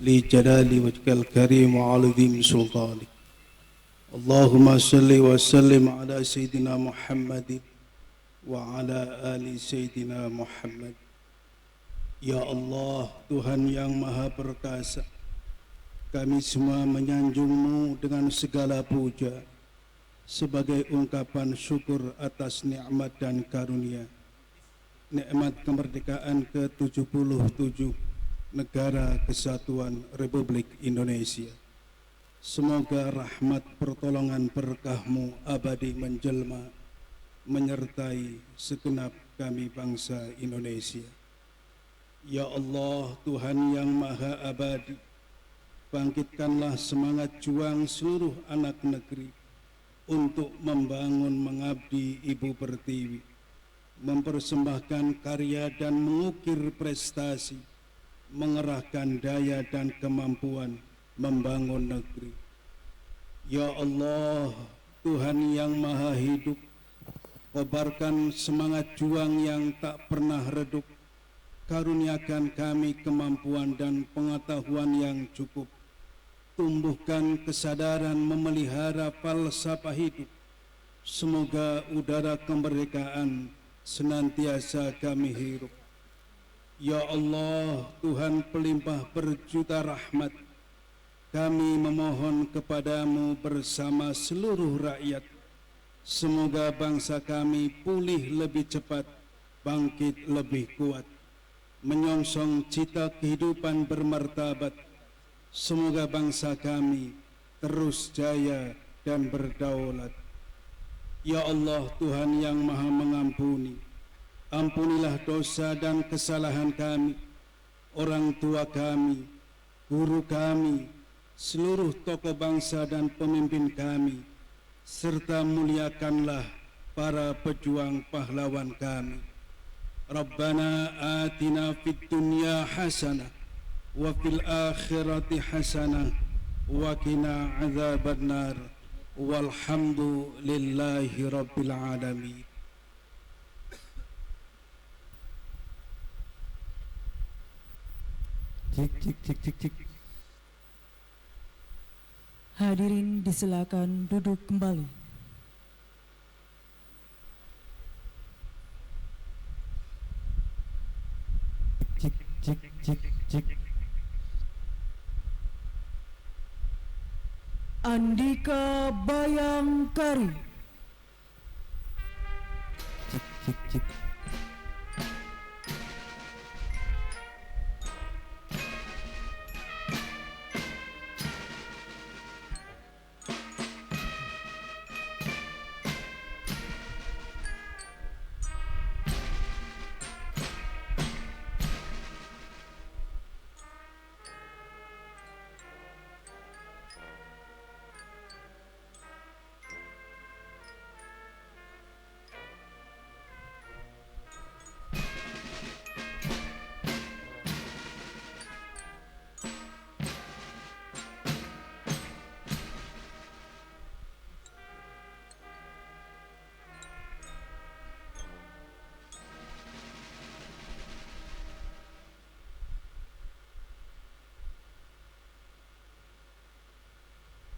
li jalali wajhikal karim wa 'azim sultanik. Allahumma salli wa sallim ala Sayyidina Muhammadin wa ala ali Sayyidina Muhammad. Ya Allah, Tuhan yang Maha Perkasa, kami semua menyanjung-Mu dengan segala puja sebagai ungkapan syukur atas nikmat dan karunia, nikmat kemerdekaan ke-77 Negara Kesatuan Republik Indonesia. Semoga rahmat pertolongan berkah-Mu abadi menjelma menyertai segenap kami bangsa Indonesia. Ya Allah, Tuhan yang Maha Abadi, bangkitkanlah semangat juang seluruh anak negeri untuk membangun mengabdi Ibu Pertiwi, mempersembahkan karya dan mengukir prestasi, mengerahkan daya dan kemampuan membangun negeri. Ya Allah, Tuhan yang Maha Hidup, kobarkan semangat juang yang tak pernah redup. Karuniakan kami kemampuan dan pengetahuan yang cukup. Tumbuhkan kesadaran memelihara falsafah hidup. Semoga udara kemerdekaan senantiasa kami hirup. Ya Allah, Tuhan pelimpah berjuta rahmat, kami memohon kepadamu bersama seluruh rakyat. Semoga bangsa kami pulih lebih cepat, bangkit lebih kuat, menyongsong cita kehidupan bermartabat. Semoga bangsa kami terus jaya dan berdaulat. Ya Allah, Tuhan yang Maha Mengampuni, ampunilah dosa dan kesalahan kami, orang tua kami, guru kami, seluruh tokoh bangsa dan pemimpin kami, serta muliakanlah para pejuang pahlawan kami. Rabbana atina fid dunya hasanah wa fil akhirati hasanah wa qina adzabannar walhamdulillahi rabbil alamin. Cik. Hadirin disilakan duduk kembali. Cik. Andika Bayangkari. Cik.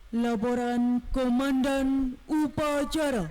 Laporan Komandan Upacara.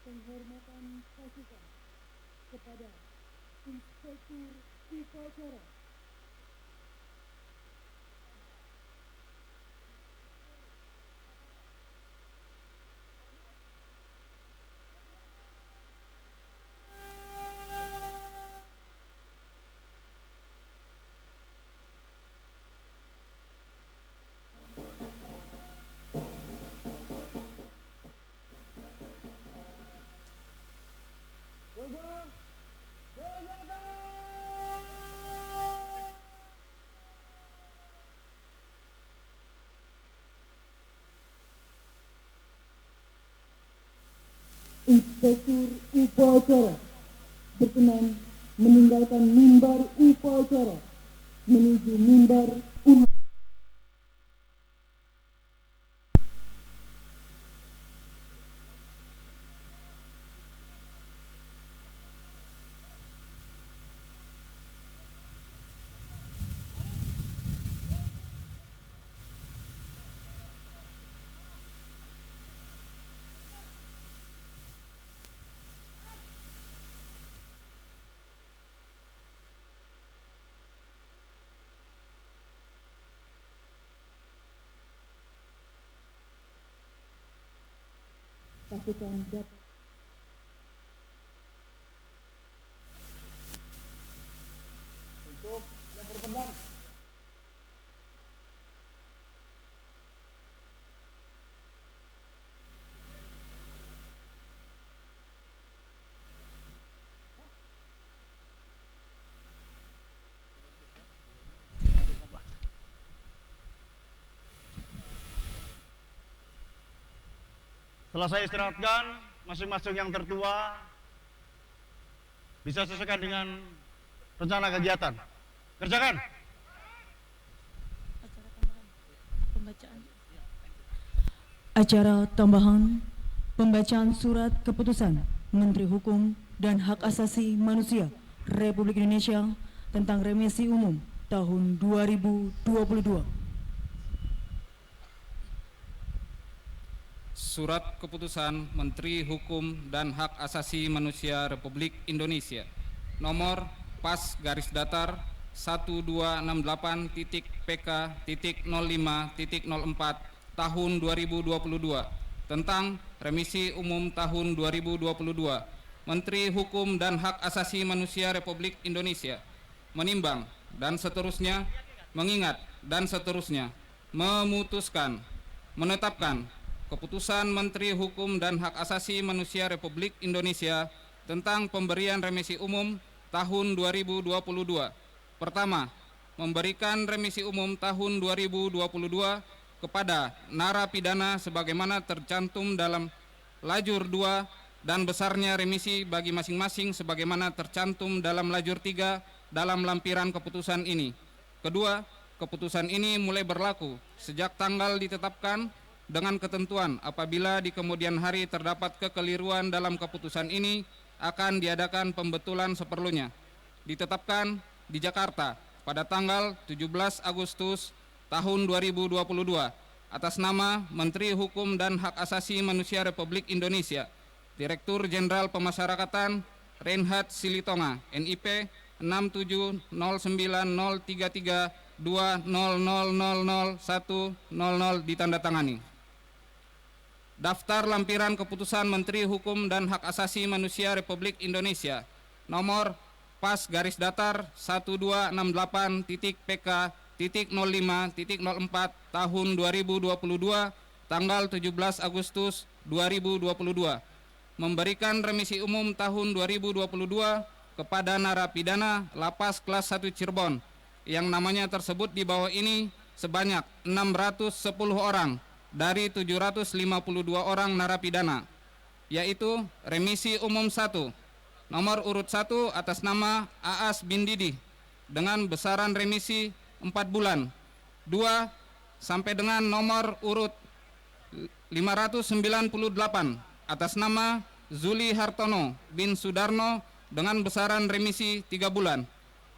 Penghormatan pasukan kepada Inspektur Upacara. Inspektur Upacara berkenan meninggalkan mimbar upacara menuju mimbar umum. Pasukan dapat untuk yang berkenan Setelah saya istirahatkan, masing-masing yang tertua bisa sesuaikan dengan rencana kegiatan. Kerjakan. Acara tambahan pembacaan surat keputusan Menteri Hukum dan Hak Asasi Manusia Republik Indonesia tentang remisi umum tahun 2022. Surat Keputusan Menteri Hukum dan Hak Asasi Manusia Republik Indonesia nomor pas garis datar 1268.PK.05.04 tahun 2022 tentang remisi umum tahun 2022. Menteri Hukum dan Hak Asasi Manusia Republik Indonesia menimbang dan seterusnya, mengingat dan seterusnya, memutuskan, menetapkan Keputusan Menteri Hukum dan Hak Asasi Manusia Republik Indonesia tentang pemberian remisi umum tahun 2022. Pertama, memberikan remisi umum tahun 2022 kepada narapidana sebagaimana tercantum dalam lajur 2 dan besarnya remisi bagi masing-masing sebagaimana tercantum dalam lajur 3 dalam lampiran keputusan ini. Kedua, keputusan ini mulai berlaku sejak tanggal ditetapkan dengan ketentuan apabila di kemudian hari terdapat kekeliruan dalam keputusan ini akan diadakan pembetulan seperlunya. Ditetapkan di Jakarta pada tanggal 17 Agustus tahun 2022 atas nama Menteri Hukum dan Hak Asasi Manusia Republik Indonesia, Direktur Jenderal Pemasyarakatan Reinhard Silitonga, NIP 670033200000100 ditandatangani. Daftar lampiran keputusan Menteri Hukum dan Hak Asasi Manusia Republik Indonesia nomor pas garis datar 1285.PK.05.04 tahun 2022 tanggal 17 Agustus 2022 memberikan remisi umum tahun 2022 kepada narapidana Lapas Kelas 1 Cirebon yang namanya tersebut di bawah ini sebanyak 610 orang dari 752 orang narapidana, yaitu remisi umum 1 nomor urut 1 atas nama Aas bin Didi dengan besaran remisi 4 bulan, 2 sampai dengan nomor urut 598 atas nama Zuli Hartono bin Sudarno dengan besaran remisi 3 bulan.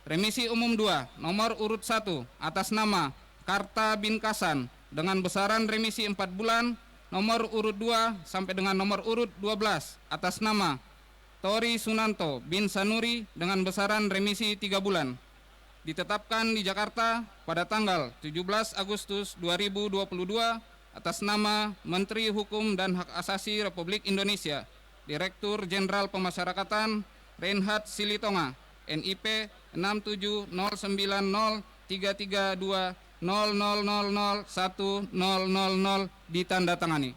Remisi umum 2 nomor urut 1 atas nama Karta bin Kasan dengan besaran remisi 4 bulan, nomor urut 2 sampai dengan nomor urut 12 atas nama Tori Sunanto bin Sanuri dengan besaran remisi 3 bulan. Ditetapkan di Jakarta pada tanggal 17 Agustus 2022 atas nama Menteri Hukum dan Hak Asasi Republik Indonesia, Direktur Jenderal Pemasyarakatan Reinhard Silitonga, NIP 670033200001000 ditandatangani.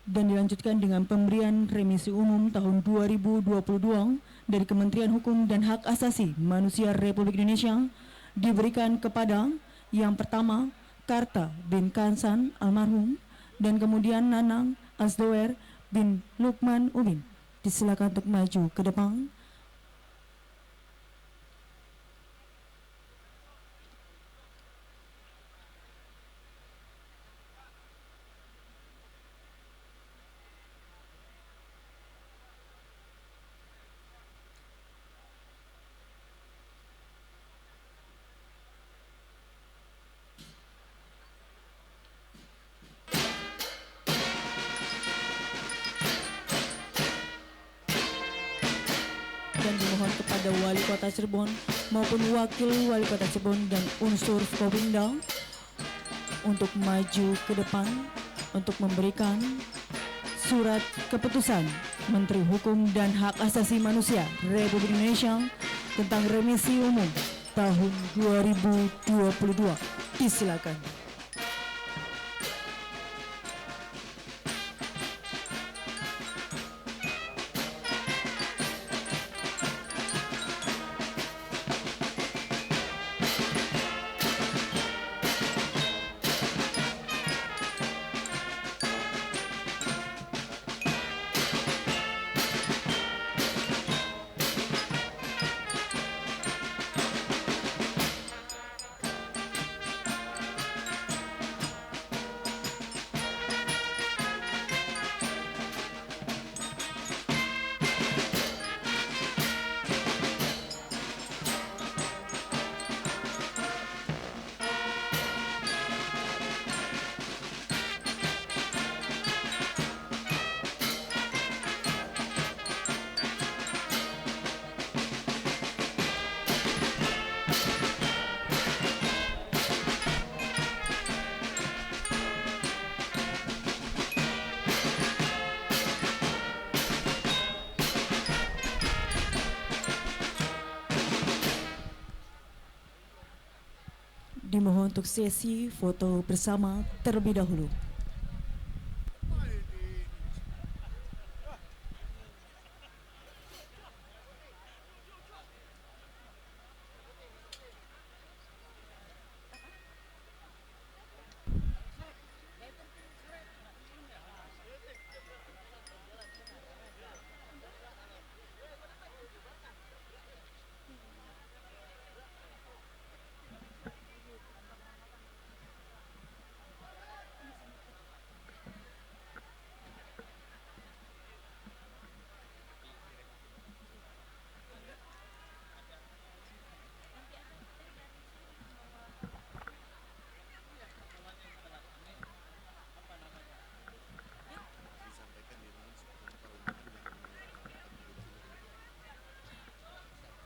Dan dilanjutkan dengan pemberian remisi umum tahun 2022 dari Kementerian Hukum dan Hak Asasi Manusia Republik Indonesia diberikan kepada yang pertama Karta bin Kansan almarhum dan kemudian Nanang Asdower bin Lukman Ubin. Disilakan untuk maju ke depan. Dan dimohon kepada Wali Kota Cirebon maupun Wakil Wali Kota Cirebon dan unsur Forkopimda untuk maju ke depan untuk memberikan surat keputusan Menteri Hukum dan Hak Asasi Manusia Republik Indonesia tentang remisi umum tahun 2022. Disilakan. Dimohon untuk sesi foto bersama terlebih dahulu.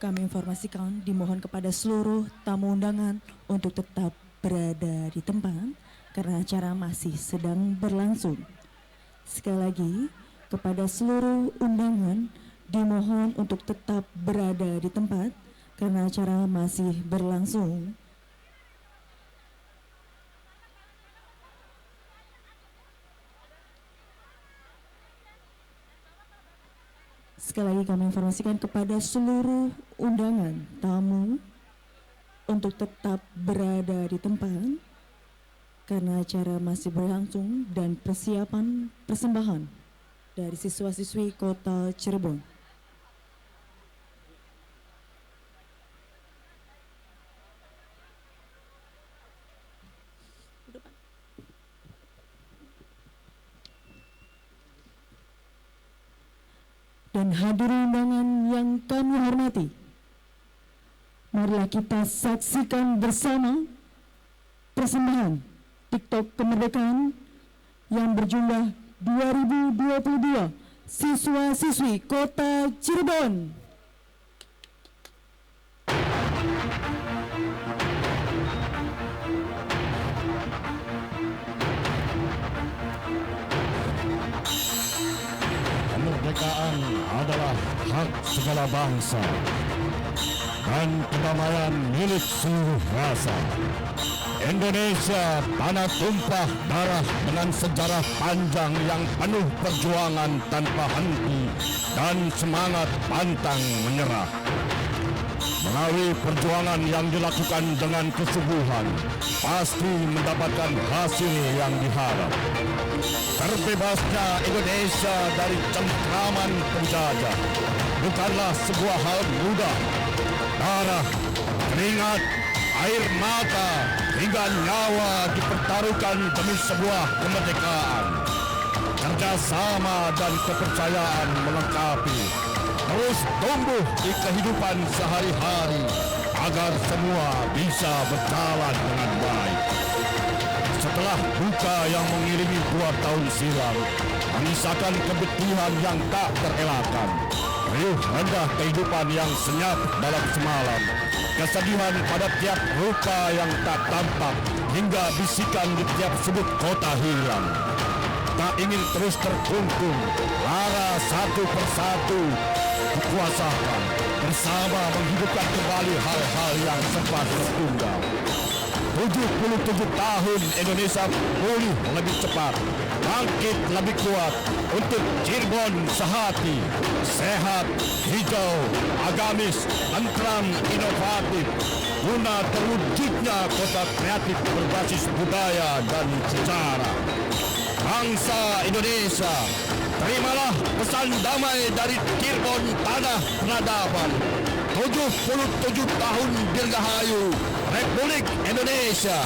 Kami informasikan dimohon kepada seluruh tamu undangan untuk tetap berada di tempat karena acara masih sedang berlangsung. Sekali lagi, kepada seluruh undangan dimohon untuk tetap berada di tempat karena acara masih berlangsung. Sekali lagi kami informasikan kepada seluruh undangan tamu untuk tetap berada di tempat karena acara masih berlangsung dan persiapan persembahan dari siswa-siswi Kota Cirebon. Dan hadirin undangan yang kami hormati, marilah kita saksikan bersama persembahan TikTok Kemerdekaan yang berjumlah 2022 siswa-siswi Kota Cirebon. Kemerdekaan adalah hak segala bangsa dan kedamaian milik seluruh rasa. Indonesia tanah tumpah darah dengan sejarah panjang yang penuh perjuangan tanpa henti dan semangat pantang menyerah. Melalui perjuangan yang dilakukan dengan kesungguhan, pasti mendapatkan hasil yang diharap. Terbebasnya Indonesia dari cengkraman penjajah bukanlah sebuah hal mudah. Darah, keringat, air mata, hingga nyawa dipertaruhkan demi sebuah kemerdekaan. Kerjasama dan kepercayaan melengkapi, terus tumbuh di kehidupan sehari-hari agar semua bisa berjalan dengan baik. Setelah duka yang mengiringi 2 tahun silam, menyisakan kebetihan yang tak terelakkan, riuh rendah kehidupan yang senyap dalam semalam, kesedihan pada tiap rupa yang tak tampak, hingga bisikan di tiap sudut kota hilang. Tak ingin terus terkungkung, lara satu persatu dikuasakan, bersama menghidupkan kembali hal-hal yang sempat tertunda. 77 tahun Indonesia pulih lebih cepat, bangkit lebih kuat untuk Cirebon sehati, sehat, hijau, agamis, tentram, inovatif, guna terwujudnya kota kreatif berbasis budaya dan sejarah. Bangsa Indonesia, terimalah pesan damai dari Cirebon tanah peradaban. 77 tahun dirgahayu Republik Indonesia.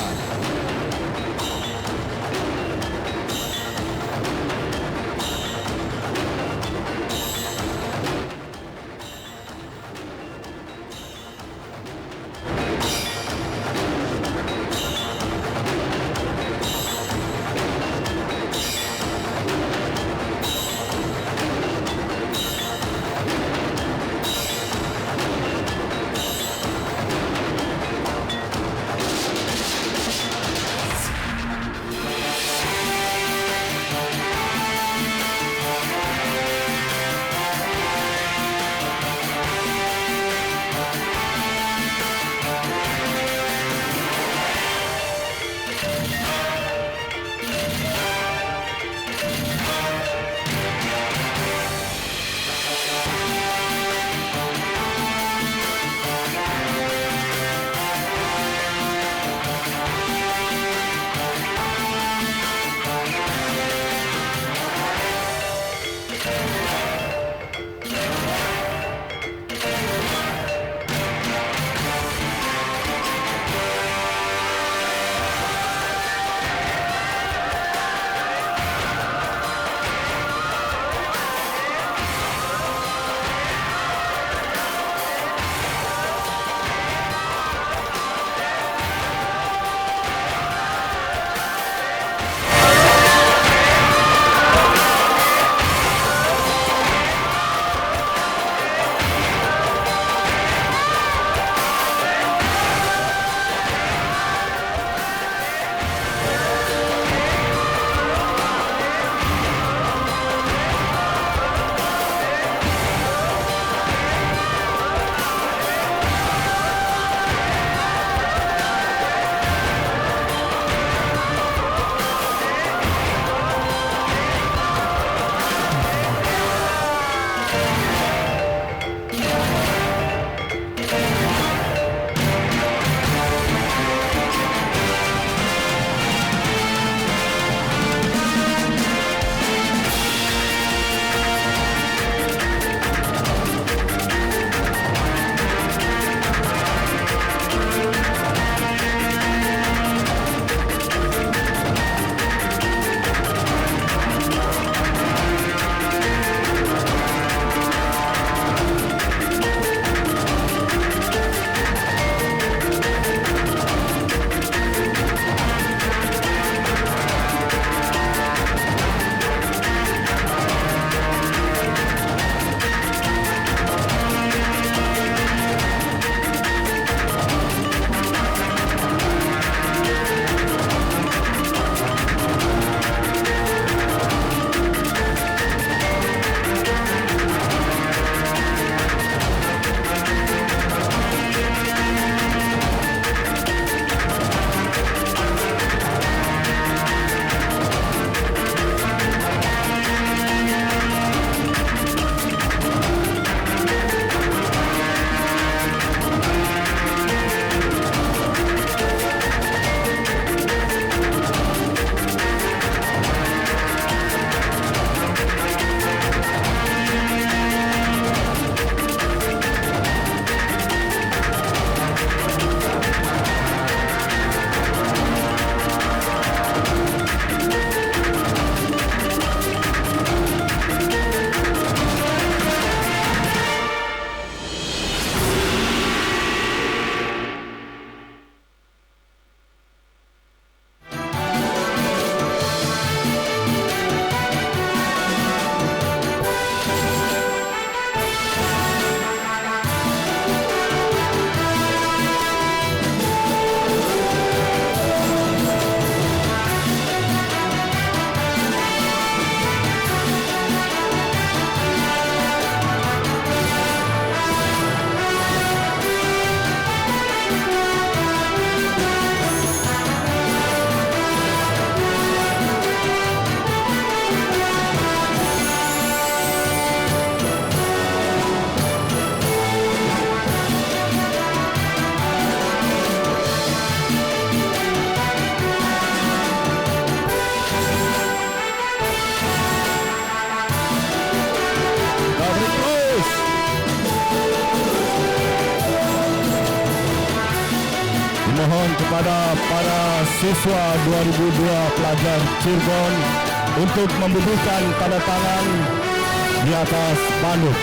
kepada para siswa 2002 pelajar Cirebon untuk membubuhkan tanda tangan di atas spanduk.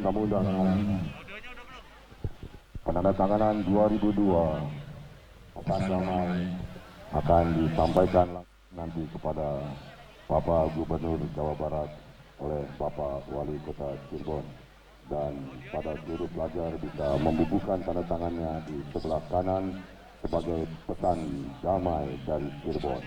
tamu undangan penandatanganan 2002 pesan damai akan disampaikan nanti kepada Bapak Gubernur Jawa Barat oleh Bapak Wali Kota Cirebon, dan pada seluruh pelajar bisa membubuhkan tanda tangannya di sebelah kanan sebagai pesan damai dari Cirebon.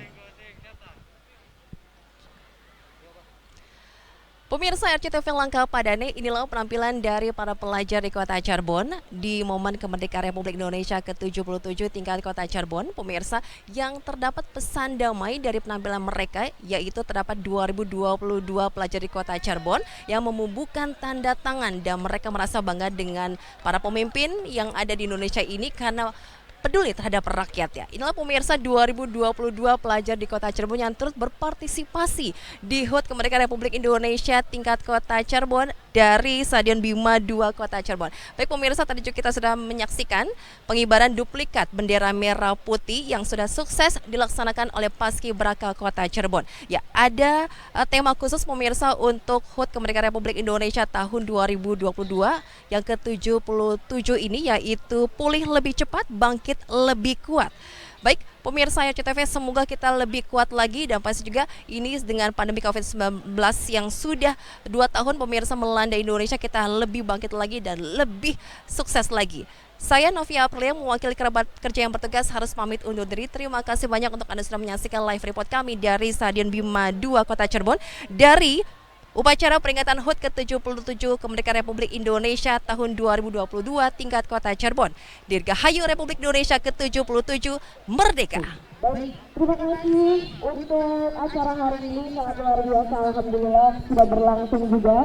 Pemirsa RCTV Langka Padane, inilah penampilan dari para pelajar di Kota Cirebon di momen kemerdekaan Republik Indonesia ke-77 tingkat Kota Cirebon. Pemirsa, yang terdapat pesan damai dari penampilan mereka, yaitu terdapat 2022 pelajar di Kota Cirebon yang membubuhkan tanda tangan dan mereka merasa bangga dengan para pemimpin yang ada di Indonesia ini karena peduli terhadap rakyatnya. Inilah pemirsa 2022 pelajar di Kota Cirebon yang turut berpartisipasi di HUT Kemerdekaan Republik Indonesia tingkat Kota Cirebon dari Stadion Bima 2 Kota Cirebon. Baik pemirsa, tadi juga kita sudah menyaksikan pengibaran duplikat bendera merah putih yang sudah sukses dilaksanakan oleh Paskibraka Kota Cirebon. Ya, ada tema khusus pemirsa untuk HUT Kemerdekaan Republik Indonesia tahun 2022 yang ke-77 ini, yaitu pulih lebih cepat, bangkit lebih kuat. Baik, pemirsa RCTV, semoga kita lebih kuat lagi dan pasti juga ini dengan pandemi COVID-19 yang sudah 2 tahun pemirsa melanda Indonesia, kita lebih bangkit lagi dan lebih sukses lagi. Saya Novia Aprilia mewakili kerabat kerja yang bertugas harus pamit undur diri. Terima kasih banyak untuk Anda sudah menyaksikan live report kami dari Stadion Bima 2 Kota Cirebon dari upacara peringatan HUT ke-77 Kemerdekaan Republik Indonesia tahun 2022 tingkat Kota Cirebon. Dirgahayu Republik Indonesia ke-77 Merdeka. Baik, terima kasih untuk acara hari ini, sangat luar biasa, alhamdulillah sudah berlangsung juga.